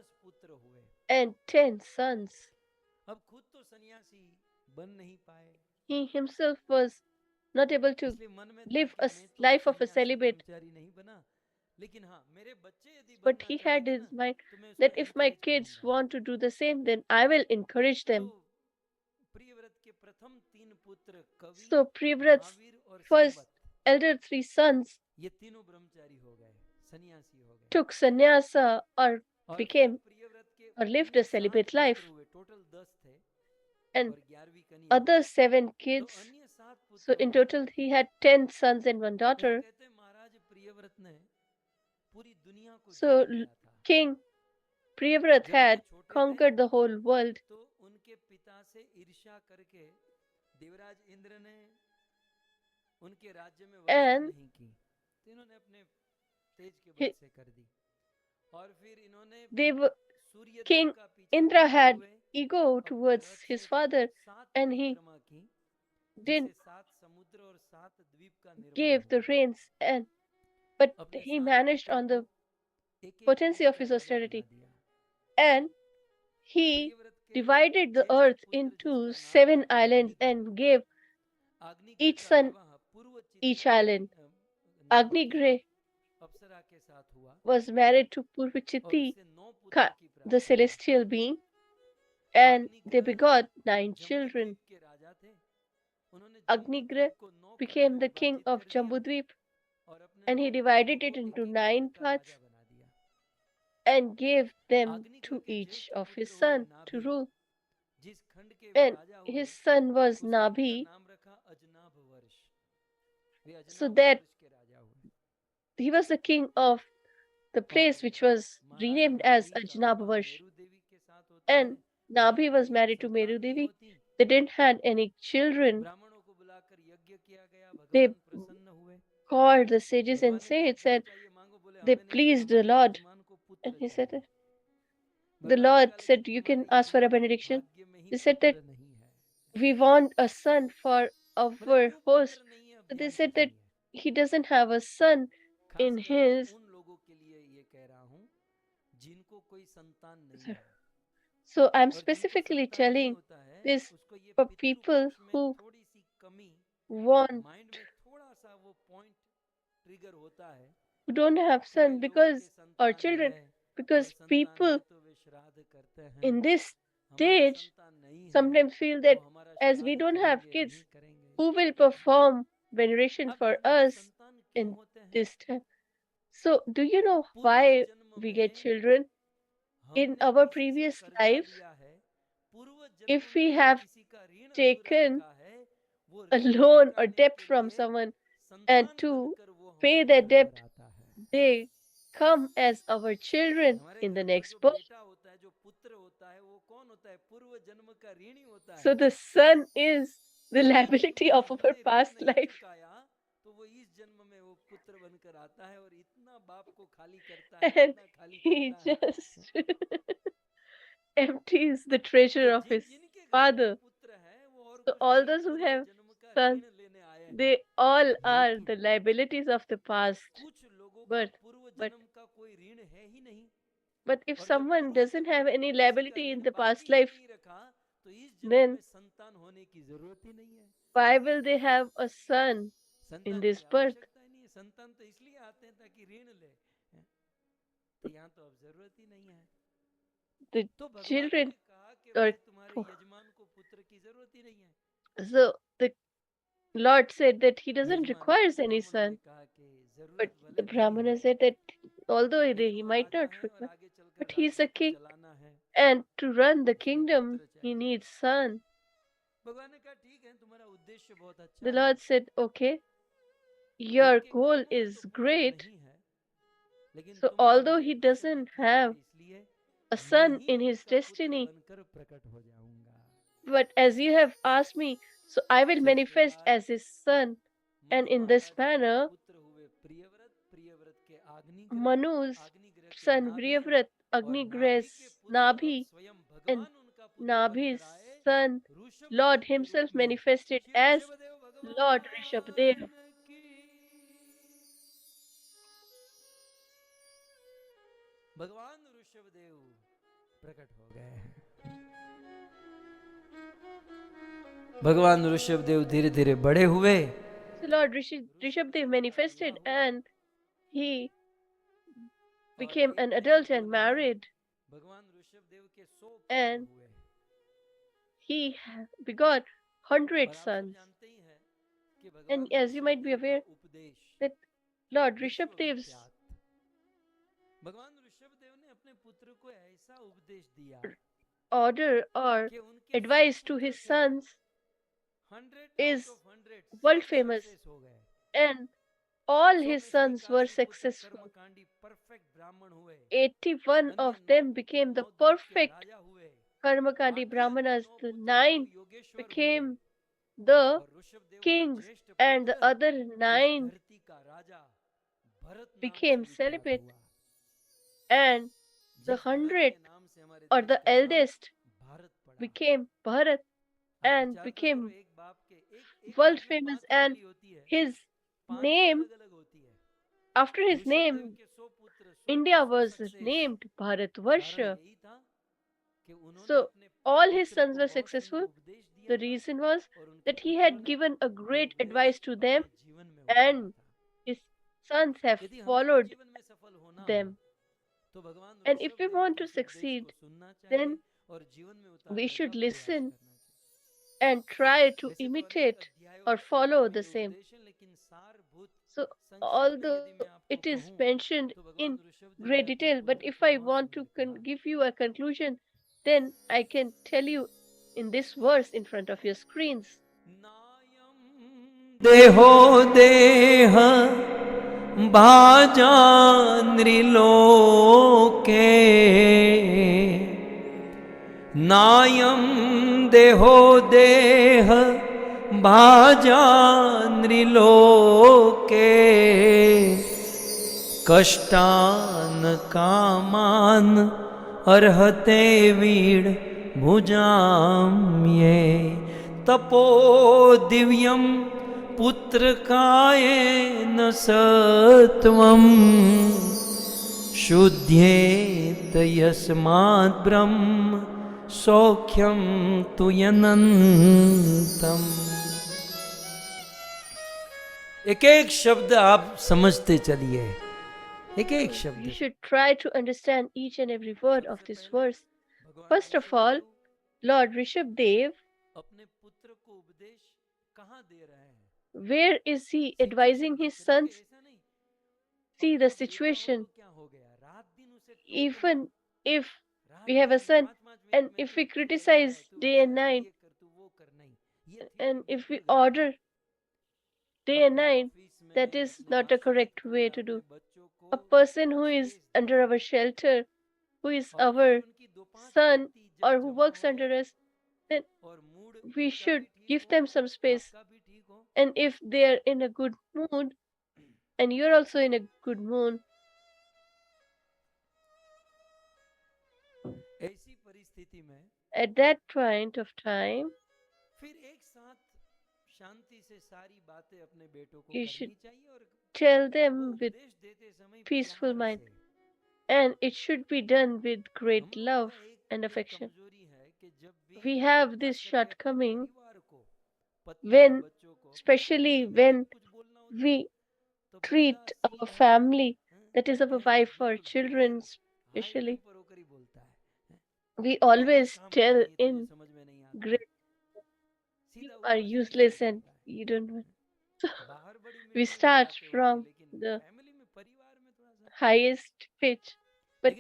B: and 10 sons. He himself was not able to live a life of a celibate, but he had his mind that if my kids want to do the same, then I will encourage them. So Priyavrat's first elder 3 sons took sannyasa or became or lived a celibate life, and other 7 kids, so in total he had 10 sons and 1 daughter. So King Priyavrat had conquered the whole world, and King Indra had ego towards his father, and he didn't give the reins, but he managed on the potency of his austerity. And he divided the earth into 7 islands and gave each son each island. Agnigreh was married to Purvichiti, the celestial being, and they begot 9 children. Agnigreh became the king of Jambudvip, and he divided it into 9 parts and gave them to each of his son to rule. And his son was Nabhi, so that he was the king of the place which was renamed as Ajnabvarsh. And Nabhi was married to Meru Devi. They didn't have any children. They called the sages and saints, and they pleased the Lord. And he said, the Lord said, you can ask for a benediction. They said that we want a son for our host. But they said that he doesn't have a son in his. So I'm specifically telling this for people who want, who don't have son because, or children, because people in this stage sometimes feel that as we don't have kids, who will perform veneration for us in this time? So do you know why we get children? In our previous lives, if we have taken a loan or debt from someone, and to pay that debt, they come as our children in the next birth. So the son is the liability of our past life. And he just empties the treasure of his father. So all those who have sons, they all are the liabilities of the past birth. But if someone doesn't have any liability in the past life, then why will they have a son in this birth? The children are. So the Lord said that he doesn't require any son. But the Brahmana said that although he might not require, but he's a king. And to run the kingdom, he needs son. The Lord said, okay, your goal is great. So although he doesn't have a son in his destiny, but as you have asked me, so I will manifest as his son. And in this manner, Manu's son Vriyavrat, Agnigreh's Nabhi, and Nabhi's son Lord himself manifested as Lord Rishabhdev.
A: भगवान ऋषभदेव प्रकट हो गए हैं। भगवान ऋषभदेव धीरे धीरे बड़े हुए।
B: So Lord Rishabhdev manifested and he became an adult and married. And he begot 100 sons. And as you might be aware, that Lord Rishabhdev's order or advice to his sons is world famous, and all his sons were successful. 81 of them became the perfect Karmakandi Brahmanas. The 9 became the kings, and the other 9 became celibate. And the 100th or the eldest became Bharat and became world famous, and his name, after his name, India was named Bharatvarsha. So all his sons were successful. The reason was that he had given a great advice to them, and his sons have followed them. And if we want to succeed, then we should listen and try to imitate or follow the same. So, although it is mentioned in great detail, but if I want to give you a conclusion, then I can tell you in this verse in front of your screens.
A: देहो देह भाजा नृलोके नायं देहो देह भाजा नृलोके कष्टान कामान अर्हते weed भुजाम्ये तपो दिव्यं पुत्र कायेन सत्वं शुद्ध्येत यस्मात् ब्रह्म सौख्यं तु यनन्तम्। एक एक शब्द आप समझते चलिए, एक एक शब्द।
B: You should try to understand each and every word of this verse. First of all, Lord Rishabdev, where is he advising his sons? See the situation. Even if we have a son, and if we criticize day and night, and if we order day and night, that is not a correct way to do. A person who is under our shelter, who is our son or who works under us, then we should give them some space. And if they are in a good mood and you're also in a good mood, at that point of time, you should tell them with peaceful mind, and it should be done with great love and affection. We have this shortcoming when, especially when we treat our family, that is our wife or children especially, we always tell in great, you are useless and you don't know. So we start from the highest pitch, but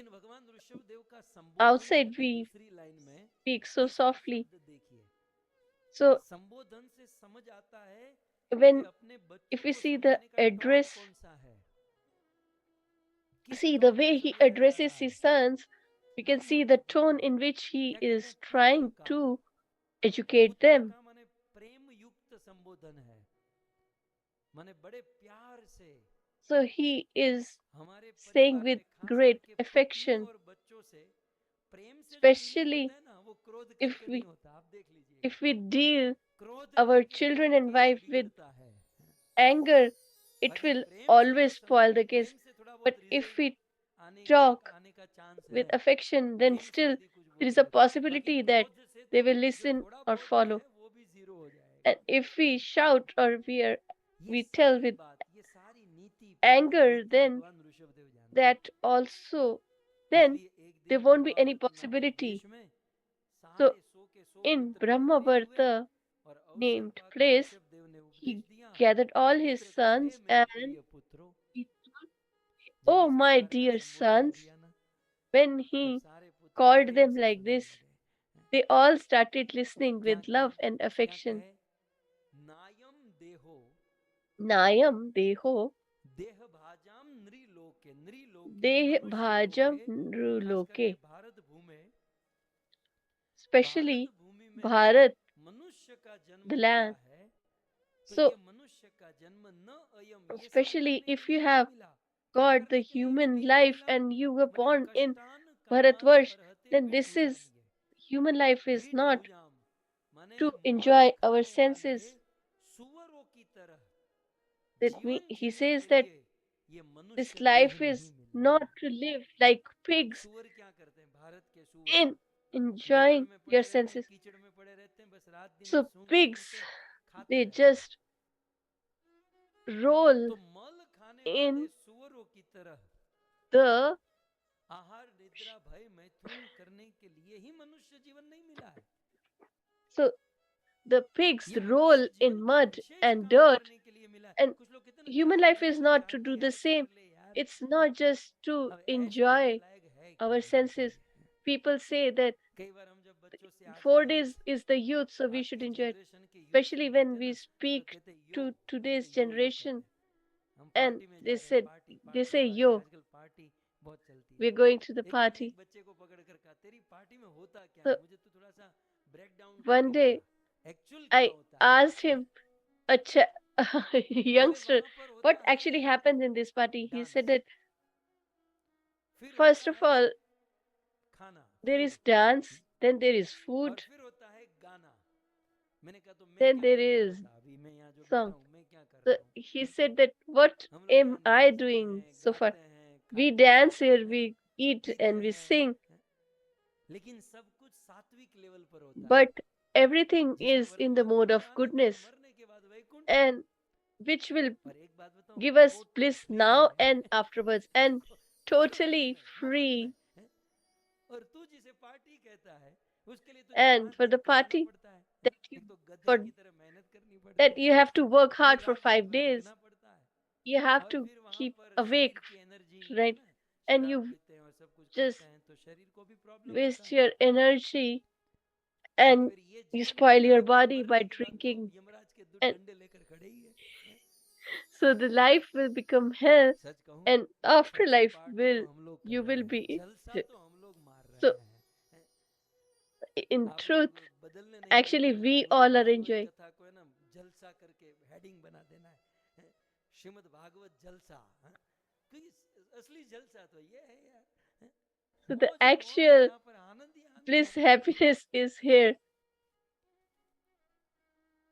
B: outside we speak so softly. So when, if we see the address, see the way he addresses his sons, we can see the tone in which he is trying to educate them. So he is saying with great affection, especially if we deal our children and wife with anger, it will always spoil the case. But if we talk with affection, then still there is a possibility that they will listen or follow. And if we shout or we tell with anger, then that also, then there won't be any possibility. So in Brahmavarta named place, he gathered all his sons and he told, "Oh, my dear sons," when he called them like this, they all started listening with love and affection. Nayam deho deh bhajam nruloke. Especially Bharat, the land. So, especially if you have got the human life and you were born in Bharatvarsh, then this is, human life is not to enjoy our senses. He says that this life is not to live like pigs
A: सुअर क्या करते हैं, भारत के सुअर
B: in enjoying
A: में पड़े
B: your
A: रहते हैं,
B: senses.
A: कीचड़ में पड़े रहते हैं, बस रात दिन
B: So
A: सूंघ
B: pigs,
A: खाते
B: they
A: रहते हैं।
B: just roll
A: तो मल खाने
B: in
A: वाले सुअरों की तरह
B: the
A: आहार निद्रा भय मैथुन करने के लिए ही मनुष्य जीवन नहीं मिला है।
B: so the pigs
A: ये
B: roll
A: मनुष्य
B: in
A: जीवन
B: mud
A: किसी विशेष
B: and
A: काम
B: dirt,
A: करने के लिए मिला है।
B: and
A: कुछ लोग कहते हैं ना,
B: human
A: क्या
B: life
A: करना
B: is
A: है,
B: not to
A: चांद
B: do
A: पे
B: the
A: आके
B: same.
A: कर ले यार।
B: It's not just to
A: अब ऐसे करने
B: enjoy
A: लायक है क्या
B: our
A: हम
B: senses.
A: बताइए।
B: People say that
A: कई बार हम जब बच्चों से आज
B: 4
A: के
B: days is the youth, so we
A: आज
B: should
A: के
B: enjoy it.
A: जनरेशन के यूथ से
B: Especially
A: मिलते
B: when
A: हैं
B: we
A: ना, तो
B: speak
A: कहते हैं यो,
B: to
A: हम
B: today's
A: कहते हैं यो
B: generation,
A: कहते हैं, हम
B: and
A: पार्टी में जा
B: they
A: रहे हैं,
B: said,
A: party
B: they
A: party
B: say,
A: party,
B: yo,
A: आजकल पार्टी बहुत चलती है।
B: we're going to the
A: एक दिन मैंने
B: party.
A: एक बच्चे को पकड़ कर कहा, तेरी पार्टी में होता क्या है,
B: So
A: मुझे तो थोड़ा सा ब्रेक डाउन
B: one
A: करके
B: day
A: बता, एक्चुअल क्या
B: I
A: होता है।
B: asked him, a
A: बोले
B: youngster,
A: वहां पर
B: what
A: होता
B: actually
A: है
B: happens in this party. He
A: dance,
B: said that
A: फिर
B: first
A: होता
B: of
A: है
B: all,
A: खाना
B: there
A: food,
B: is dance, then there is
A: और
B: food,
A: फिर होता है गाना। मैंने कहा तो मैं
B: then
A: क्या
B: there
A: कर रहा हूँ
B: is
A: बता, अभी मैं यहाँ जो बैठा
B: song.
A: हूँ मैं क्या कर
B: So
A: रहा हूँ।
B: he said that, what
A: हम लोग
B: am
A: यहाँ
B: I
A: नाचते
B: doing
A: हैं,
B: so far?
A: गाते हैं,
B: We
A: खाते
B: dance
A: हैं,
B: here, we eat
A: पीते
B: and we
A: हैं,
B: sing,
A: लेकिन सब कुछ सात्विक लेवल पर होता है,
B: but everything
A: जिसमें
B: is in the
A: वर्तमान
B: mode
A: में
B: of
A: भी आनंद है और
B: goodness,
A: मरने के बाद वैकुंठ।
B: and which will
A: पर एक बात बताऊं,
B: give us
A: total
B: bliss
A: free
B: now
A: है।
B: and afterwards, and
A: कोई बंधन
B: totally
A: नहीं, ना बंधन
B: free.
A: है। और तू जिसे पार्टी कहता है, उसके लिए तुझे
B: And
A: 5
B: for
A: दिन
B: the
A: काटना
B: party
A: पड़ता है।
B: that you
A: एक तो गधे
B: for
A: की तरह मेहनत करनी पड़ती
B: that
A: है,
B: you have to work
A: फिर
B: hard for
A: रात दिन
B: 5
A: भर
B: days,
A: जगना पड़ता है,
B: you have
A: और
B: to
A: फिर वहां
B: keep
A: पर
B: awake,
A: शरीर की एनर्जी है
B: right?
A: ना,
B: And
A: शराब
B: you
A: पीते हैं और सब कुछ
B: just
A: करते हैं, तो शरीर को भी प्रॉब्लम होता
B: waste
A: है।
B: your energy
A: और
B: and
A: फिर ये
B: you
A: जीवन
B: spoil
A: होता
B: your
A: है कि
B: body by
A: मरने के बाद तो
B: drinking,
A: यमराज के दो
B: and
A: डंडे लेकर खड़े ही है।
B: so the life will become hell,
A: सच कहूं,
B: and
A: सच्ची
B: afterlife
A: पार्टी
B: will
A: तो हम लोग कर
B: you
A: रहे
B: will
A: हैं,
B: be.
A: जलसा तो हम लोग मार रहे
B: So
A: हैं।
B: in
A: आप
B: truth,
A: लोग बदलने नहीं
B: actually
A: देते हैं,
B: we
A: मुझे
B: all are
A: भागवत
B: enjoying.
A: कथा को है ना जलसा करके हेडिंग बना देना है, श्रीमद् भागवत जलसा, क्योंकि असली जलसा तो ये है यार,
B: So the
A: मौज ही मौज है,
B: actual
A: यहाँ पर आनंद ही आनंद
B: bliss,
A: है।
B: happiness is here.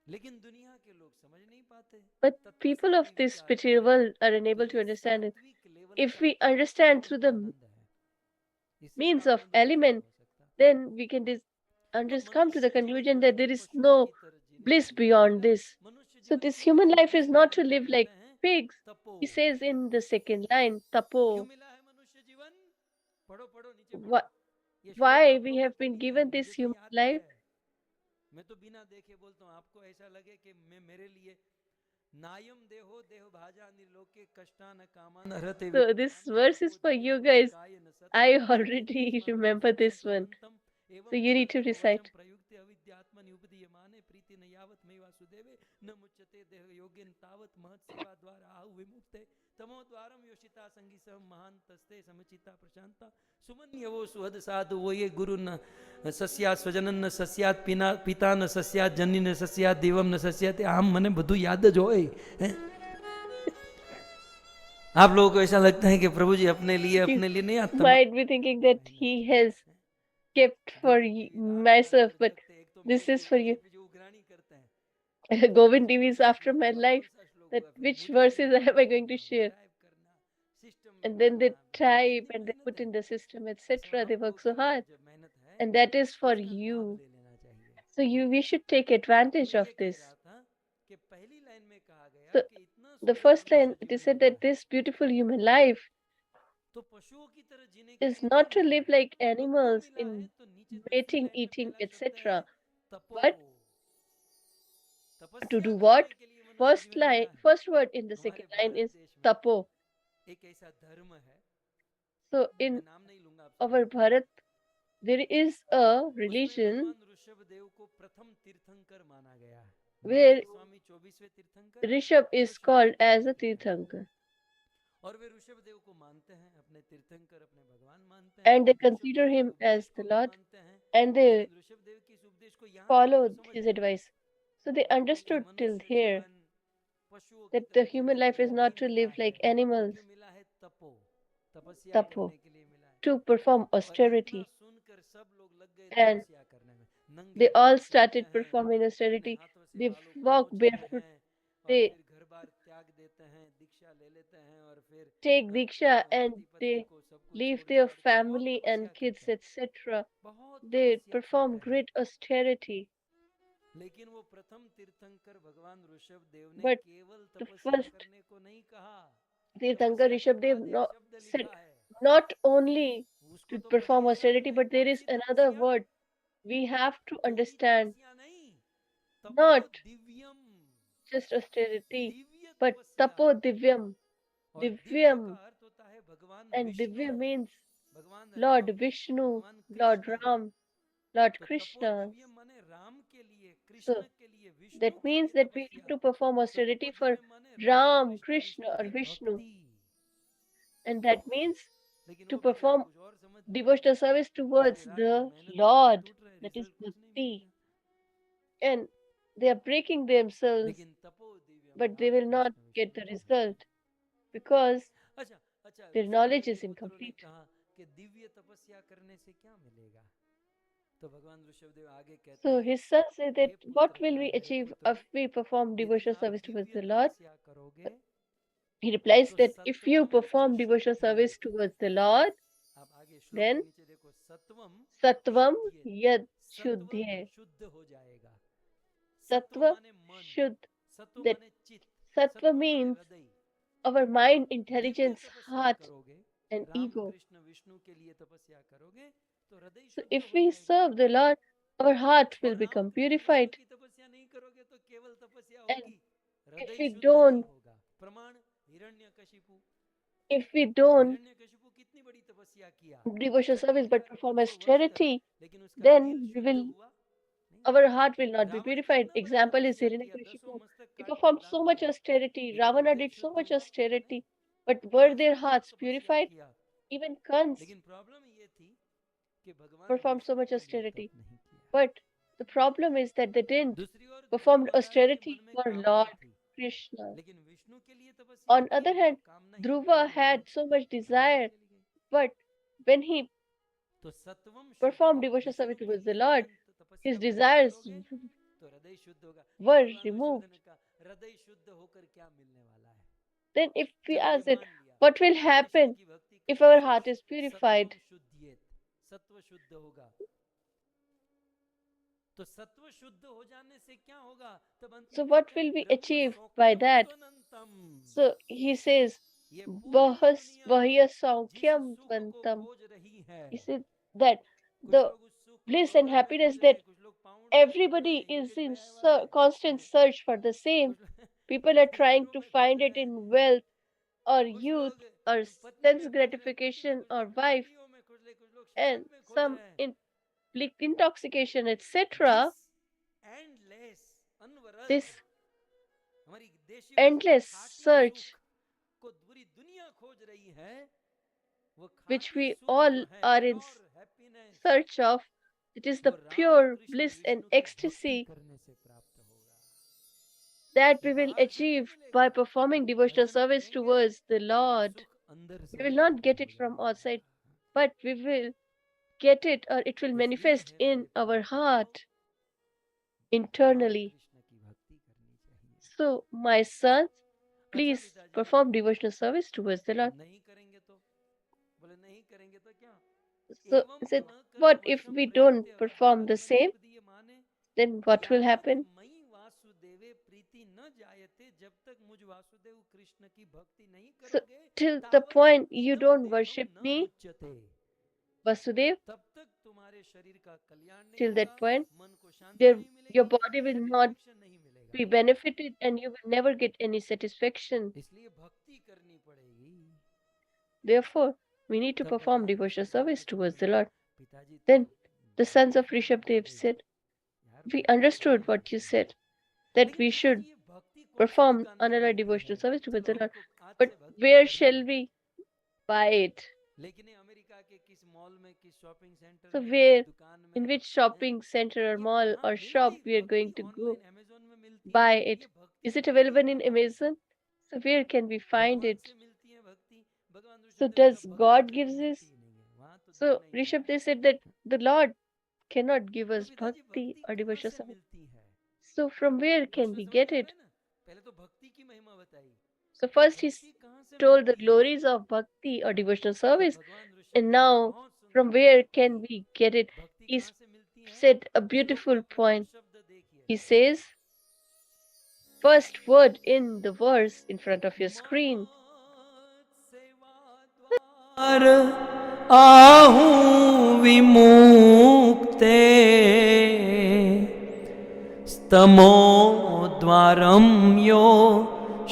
A: लेकिन दुनिया के लोग समझ नहीं पाते,
B: But
A: तत्व से
B: people of
A: नहीं
B: this
A: विचार
B: material
A: करते,
B: world are
A: तो
B: unable to
A: ये
B: understand it.
A: सात्विक लेवल
B: If
A: का
B: we understand through the
A: आनंद है, इससे
B: means
A: बड़ा
B: of
A: आनंद कुछ नहीं
B: element,
A: हो सकता।
B: then we can
A: तो
B: come to the
A: मनुष्य जीवन
B: conclusion
A: जो है
B: that
A: वो
B: there is
A: पशुओं
B: no
A: की तरह जीने
B: bliss
A: के लिए
B: beyond
A: मिला है।
B: this.
A: मनुष्य
B: So
A: जीवन
B: this
A: क्यों
B: human
A: मिला है,
B: life is
A: जिसको
B: not to
A: प्रभुपद
B: live
A: कहते
B: like
A: हैं
B: pigs.
A: तपो।
B: He says in the second line, tapo.
A: क्यों मिला है मनुष्य जीवन, पढ़ो पढ़ो नीचे पढ़ो,
B: Why,
A: ये श्लोक
B: why
A: आप
B: we
A: लोगों
B: have
A: के
B: been
A: लिए है,
B: given this
A: मुझे तो
B: human
A: याद भी
B: life?
A: है। मैं तो बिना देखे बोलता हूँ, आपको ऐसा लगे कि मैं मेरे लिए नायम देहो देह भाजा निलोके कष्टा न कामान हरते
B: So this verse is for you guys. I already remember this one. So you need to recite.
A: प्रयुक्त अविद्यात्मनि उपदीयमाने प्रीति न यावत मे वासुदेवे न मुच्यते देह योगेन तावत महत् सेवा द्वारा आहु विमुक्ते तमो द्वारम योषिता संगी सह महान तस्ते समचिता प्रशांता सुमन्य वो सुहद साधु वो ये गुरु न सस्यात स्वजनन न सस्यात पिता न सस्यात जन्नी न सस्यात देवम न सस्यात, आम मने બધું याद જ હોય हैं? आप लोगों को ऐसा लगता है कि प्रभु जी अपने लिए नहीं आता,
B: might be thinking that he has kept for myself, but this is for you. Govind TV is after my life. That which verses am I going to share? And then they type and they put in the system, etc. They work so hard, and that is for you. So we should take advantage of this. So the first line, it is said that this beautiful human life is not to live like animals in mating, eating, etc. But to do what? First line, first word in the second line is tapo. So in our Bharat, there is a religion where Rishabh is called as a Tirthankar. And they consider him as the Lord, and they follow his advice. So they understood till here that the human life is not to live like animals, tapo, to perform austerity. And they all started performing austerity. They walk barefoot. They take Diksha and they leave their family and kids, etc. They perform great austerity. But the first Tirthankar Rishabdev said not only to perform austerity, but there is another word we have to understand. Not just austerity, but tapo divyam. Divyam, and divya means Lord Vishnu, Lord Ram, Lord Krishna. So that means that we have to perform austerity for Ram, Krishna, or Vishnu. And that means to perform devotional service towards the Lord, that is bhakti. And they are breaking themselves, but they will not get the result because their knowledge is incomplete. So his son said that what will we achieve if we perform devotional service towards the Lord? He replies that if you perform devotional service towards the Lord, then Sattvam Yad Shuddhe. Sattva Shuddh. That Sattva means our mind, intelligence, heart, and ego. So if we serve the Lord, our heart will become purified. And if we don't devotional service but perform austerity, then our heart will not be purified. Example is Hiranyakashipu. He performed so much austerity. Ravana did so much austerity, but were their hearts purified? Even Kans performed so much austerity, but the problem is that they didn't perform austerity for Lord Krishna. On the other hand, Dhruva had so much desire, but when he performed devotional service towards the Lord, his desires were removed. Then if we ask it, what will happen if our heart is purified? So what will we achieve by that? So he says, Bahya Saukhyam Tvantam. He said that the bliss and happiness that everybody is in constant search for the same. People are trying to find it in wealth or youth or sense gratification or wife and some intoxication, etc. This endless search which we all are in search of, it is the pure bliss and ecstasy that we will achieve by performing devotional service towards the Lord. We will not get it from outside, but we will get it or it will manifest in our heart internally. So, my sons, please perform devotional service towards the Lord. So, said, what if we don't perform the same? Then what will happen? So, till the point you don't worship me, Vasudev, till that point, your body will not be benefited and you will never get any satisfaction. Therefore, we need to perform devotional service towards the Lord. Then the sons of Rishabdev said, we understood what you said, that we should perform another devotional service towards the Lord. But where shall we buy it? So where, in which shopping center or mall or shop we are going to go buy it? Is it available in Amazon? So where can we find it? So does God give this? So Rishabdev said that the Lord cannot give us bhakti or devotional service. So from where can we get it? So first he told the glories of bhakti or devotional service. And now, from where can we get it? He said a beautiful point. He says, first word in the verse in front of your screen.
A: आहु विमुक्ते स्तमो द्वारं यो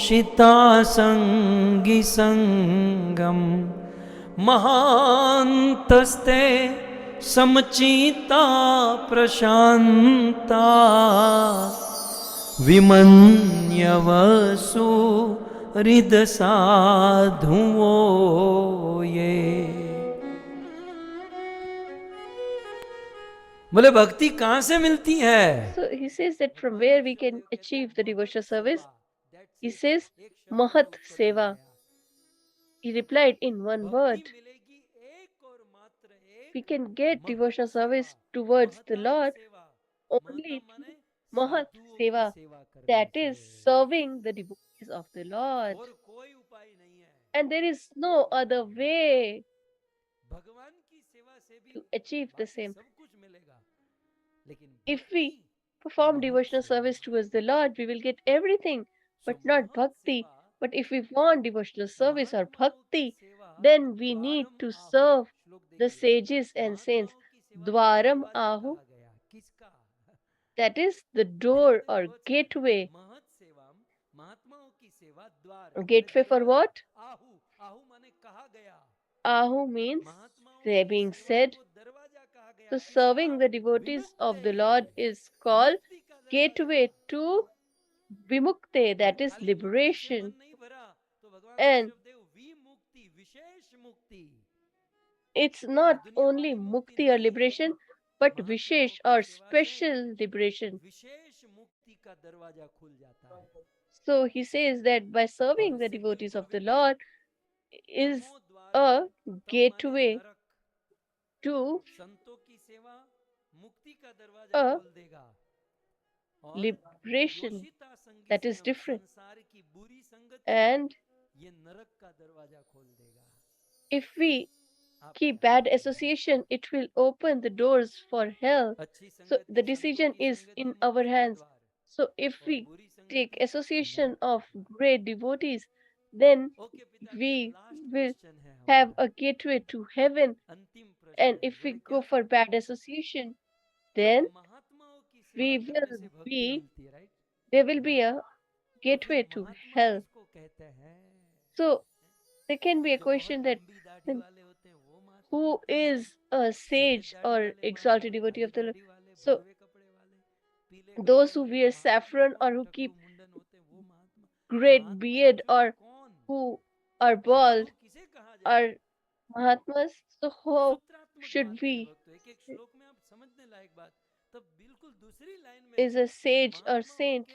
A: शिता संगी संगम महान्तस्ते समचिता प्रशांता विमन्यवसु हृद साधुओं ये। बोले भक्ति कहाँ से मिलती है?
B: So he says that from where we can achieve the devotional service. He says Mahat Seva. He replied in one word. We can get devotional service towards the Lord only through Mahat Seva, that is serving the devotees of the Lord. And there is no other way to achieve the same. If we perform devotional service towards the Lord, we will get everything, but not bhakti. But if we want devotional service or bhakti, then we need to serve the sages and saints. Dwaram ahu, that is the door or gateway. Gateway for what? Ahu means they being said. So serving the devotees of the Lord is called gateway to vimukte, that is liberation. And it's not only mukti or liberation, but vishesh or special liberation. So he says that by serving the devotees of the Lord is a gateway to a liberation that is different. And if we keep bad association, it will open the doors for hell. So the decision is in our hands. So if we take association of great devotees, then we will have a gateway to heaven. And if we go for bad association, then there will be a gateway to hell. So there can be a question that who is a sage or exalted devotee of the Lord? So those who wear saffron or who keep great beard or who are bald are Mahatmas. So how should we is a sage or saint?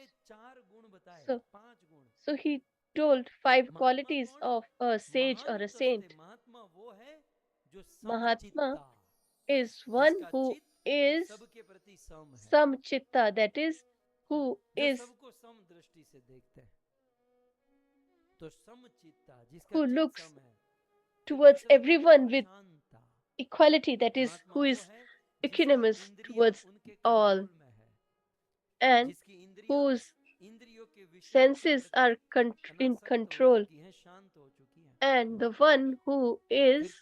B: So he told 5 qualities of a sage or a saint. Mahatma is one who is samchitta, that is, who looks towards everyone with equality, that is, who is equanimous towards all, and whose senses are in control, and the one who is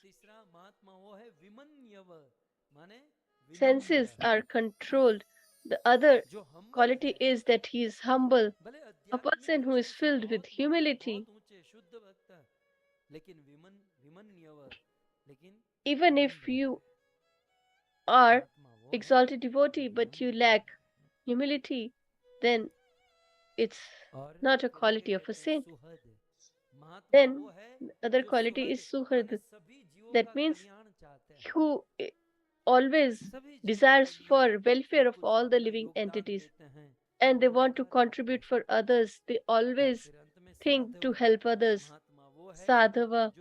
B: senses are controlled. The other quality is that he is humble, a person who is filled with humility. Even if you are exalted devotee but you lack humility, then it's not a quality of a saint. Then the other quality is suhrid. That means who always desires for welfare of all the living entities and they want to contribute for others. They always think to help others. Sadhava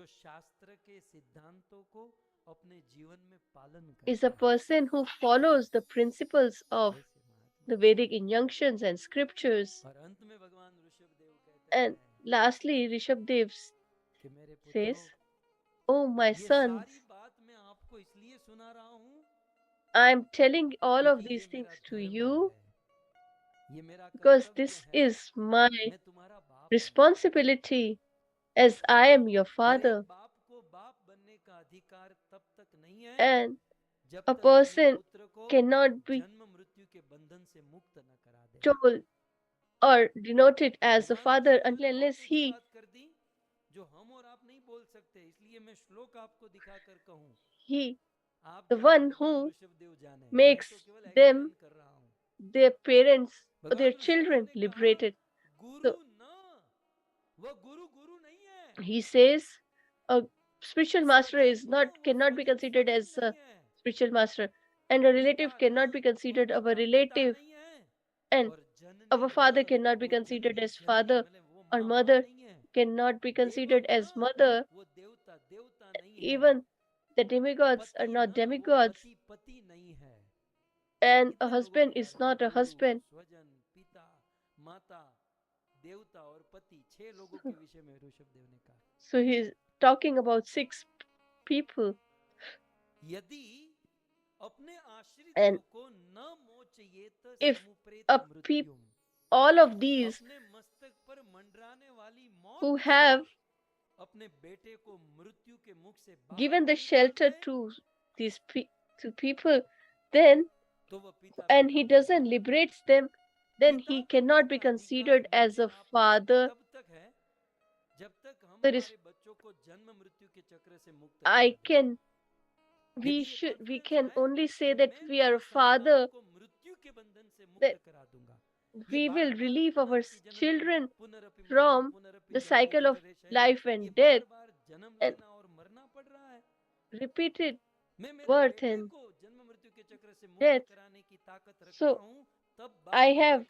B: is a person who follows the principles of the Vedic injunctions and scriptures. And lastly, Rishabdev says, "Oh my sons, I'm telling all of these things to you because this is my responsibility as I am your father." And a person cannot be told or denoted as a father unless he the one who makes them, their parents or their children, liberated. So he says a spiritual master is not cannot be considered as a spiritual master, and a relative cannot be considered our relative, and our father cannot be considered as father, or mother cannot be considered as mother. Even the demigods are not demigods, and a husband is not a husband. So he's talking about six people, and if a all of these who have given the shelter to these to people, then and he doesn't liberates them, then he cannot be considered as a father. There is I can we can only say that we are a father, that we will relieve our children from the cycle of life and death and repeated birth and death. So I have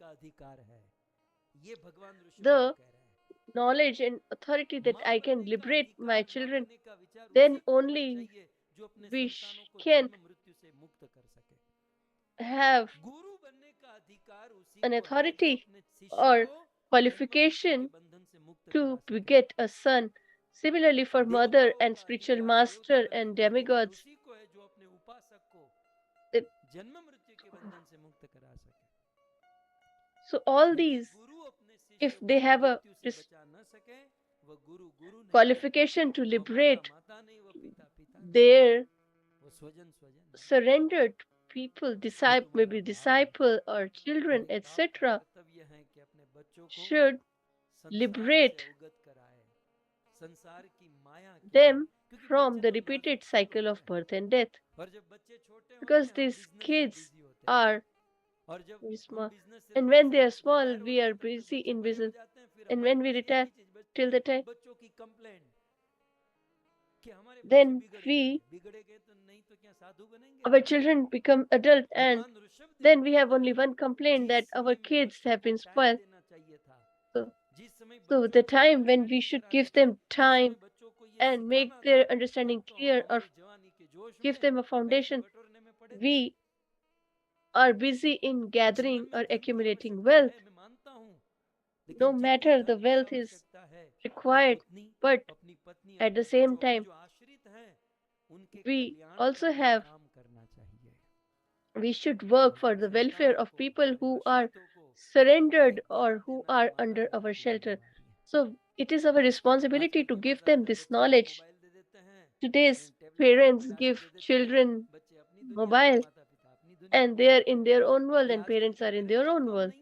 B: the knowledge and authority that I can liberate my children, then only we can have an authority or qualification to beget a son. Similarly, for mother and spiritual master and demigods, so all these, if they have a qualification to liberate their surrendered people, maybe disciple or children, etc., should liberate them from the repeated cycle of birth and death. Because these kids are very small, and when they are small, we are busy in business, and when we retire, till the time, then our children become adult, and then we have only one complaint, that our kids have been spoiled. So the time when we should give them time and make their understanding clear or give them a foundation, we are busy in gathering or accumulating wealth. No matter the wealth is required, but at the same time, we also have, we should work for the welfare of people who are surrendered or who are under our shelter. So it is our responsibility to give them this knowledge. Today's parents give children mobile, and they are in their own world, and parents are in their own world.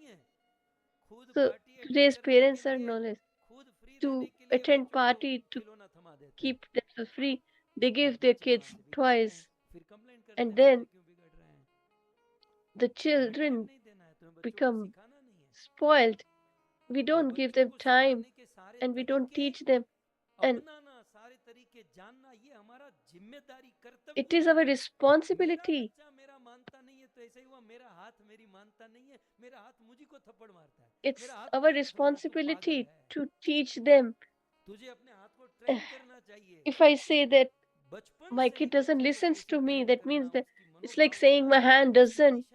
B: So today's parents are knowledge to attend party, to keep themselves free. They give their kids toys, and then the children become spoiled. We don't give them time, and we don't teach them, and it is our responsibility. It's our responsibility to teach them. If I say that my kid doesn't listen to me, that means that it's like saying my hand doesn't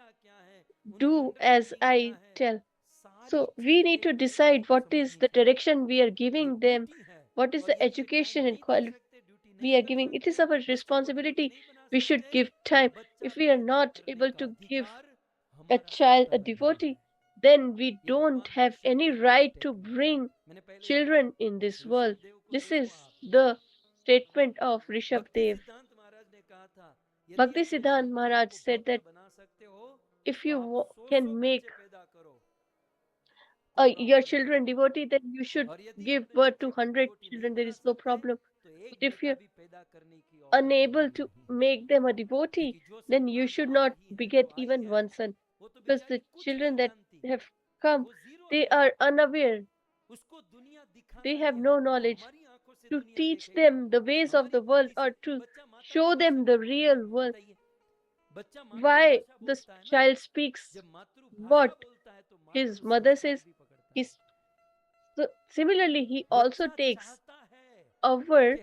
B: do as I tell. So we need to decide what is the direction we are giving them, what is the education and quality we are giving. It is our responsibility. We should give time. If we are not able to give a child a devotee, then we don't have any right to bring children in this world. This is the statement of Rishabh Dev. Bhaktisiddhanta Maharaj said that if you can make your children devotee, then you should give birth to 100 children. There is no problem. But if you're unable to make them a devotee, then you should not beget even one son. Because the children that have come, they are unaware. They have no knowledge. To teach them the ways of the world or to show them the real world, why this child speaks what his mother says. He's, so similarly, he also takes our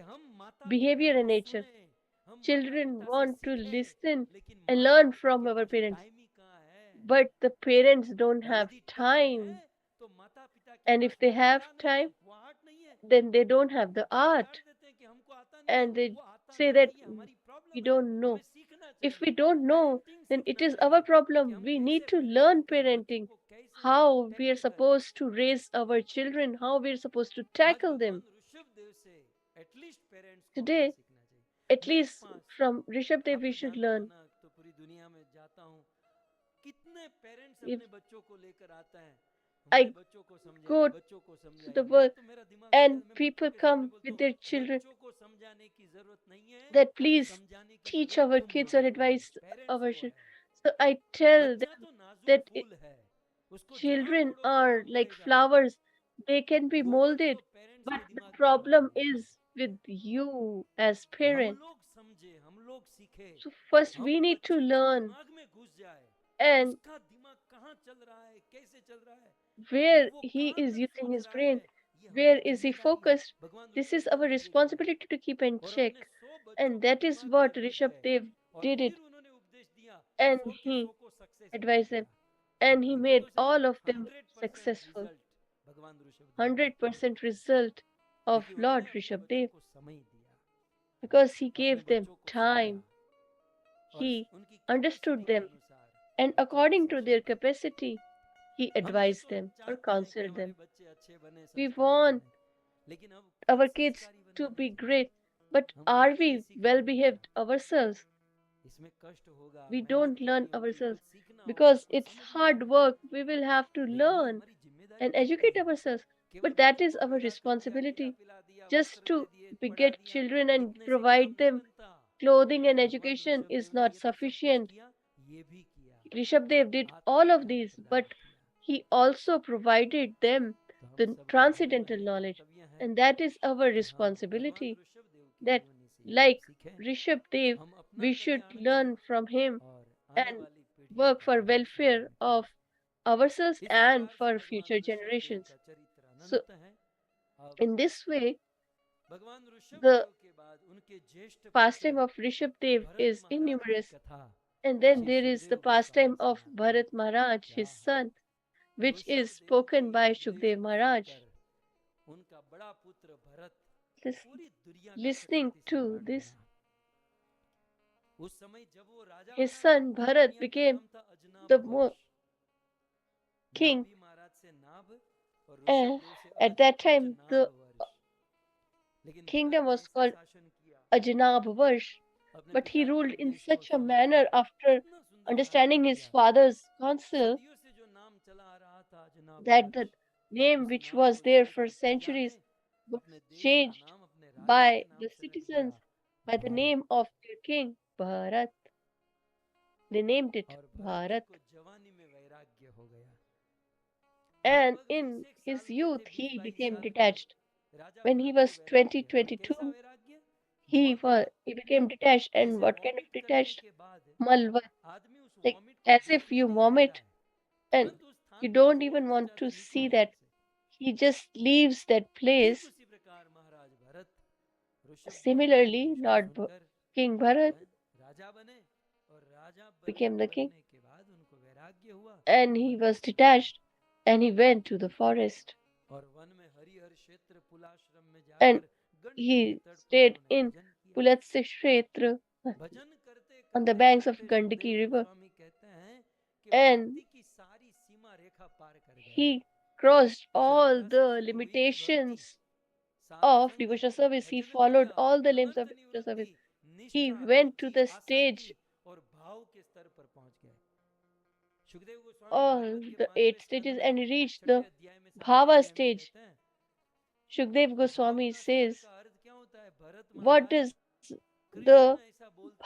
B: behavior and nature. Children want to listen and learn from our parents, but the parents don't have time. And if they have time, then they don't have the art. And they say that we don't know. If we don't know, then it is our problem. We need to learn parenting, how we are supposed to raise our children, how we are supposed to tackle them. Today, at least from Rishabh Dev, we should learn. If I go to the world and people come with their children, that please teach our kids or advise our children. So I tell them that children are like flowers, they can be molded, but the problem is with you as parent. So first we need to learn, and where he is using his brain, where is he focused. This is our responsibility to keep in check, and that is what Rishabh Dev did it, and he advised them, and he made all of them successful. 100% result of Lord Rishabh Dev, because he gave them time, he understood them, and according to their capacity, he advised them or counseled them. We want our kids to be great, but are we well behaved ourselves? We don't learn ourselves because it's hard work. We will have to learn and educate ourselves, but that is our responsibility. Just to beget children and provide them clothing and education is not sufficient. Rishabh Dev did all of these, but he also provided them the transcendental knowledge, and that is our responsibility. That, like Rishabh Dev, we should learn from him and work for welfare of ourselves and for future generations. So, in this way, the pastime of Rishabh Dev is innumerous. And then there is the pastime of Bharat Maharaj, his son, which is spoken by Shukdev Maharaj. Listening to this, his son Bharat became the king. And at that time, the kingdom was called Ajanab Varsh, but he ruled in such a manner after understanding his father's counsel that the name which was there for centuries was changed by the citizens by the name of their king, Bharat. They named it Bharat. And in his youth, he became detached. When he was 22, he became detached. And what kind of detached? Malvat, like as if you vomit and you don't even want to see that. He just leaves that place. Similarly, King Bharat became the king, and he was detached, and he went to the forest. and he stayed in Pulatse Kshetra on the banks of Gandaki river, and he crossed all the limitations of devotional service. He followed all the limbs of devotional service. He went to the stage, all the 8 stages, and he reached the Bhava stage. Shukdev Goswami says, what is the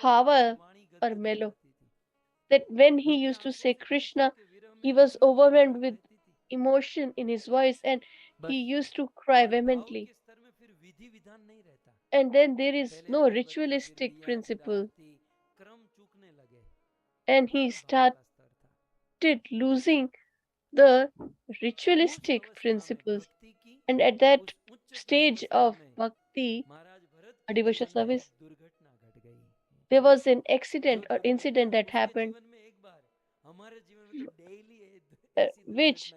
B: Bhava or mellow? That when he used to say Krishna, he was overwhelmed with emotion in his voice and he used to cry vehemently. And then there is no ritualistic principle. And he started losing the ritualistic principles. And at that stage of bhakti, or devotional service, there was an accident or incident that happened, which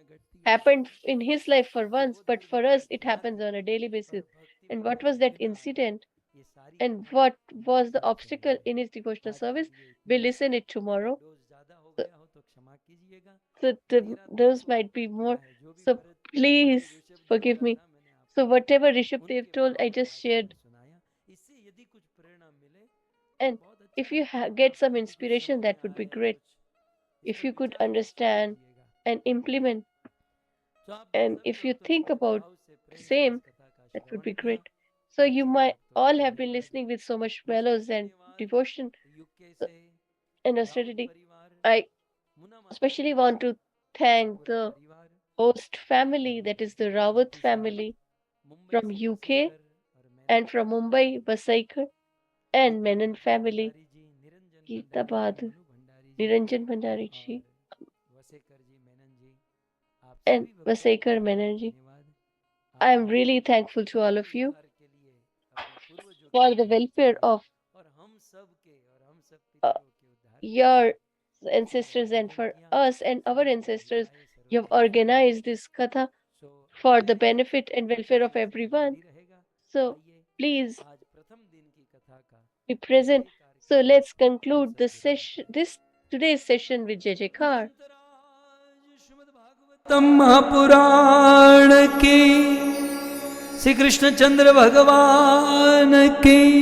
B: happened in his life for once, but for us it happens on a daily basis. And what was that incident? And what was the obstacle in his devotional service? We'll listen it tomorrow. So those might be more. So please forgive me. So whatever Rishabh Dev told, I just shared. And if you get some inspiration, that would be great. If you could understand and implement, and if you think about the same, that would be great. So you might all have been listening with so much mellows and devotion and austerity. I especially want to thank the host family, that is the Rawat family from UK and from Mumbai, Vasaikar, and Menon family, Geeta Bahadur, Niranjan Bhandari ji, and Vasaikar Menon ji. I am really thankful to all of you for the welfare of your ancestors and for us and our ancestors. You have organized this katha for the benefit and welfare of everyone. So please be present. So let's conclude this session, today's session with Jai Jaikar.
A: Mahapuran की श्री कृष्ण चंद्र भगवान की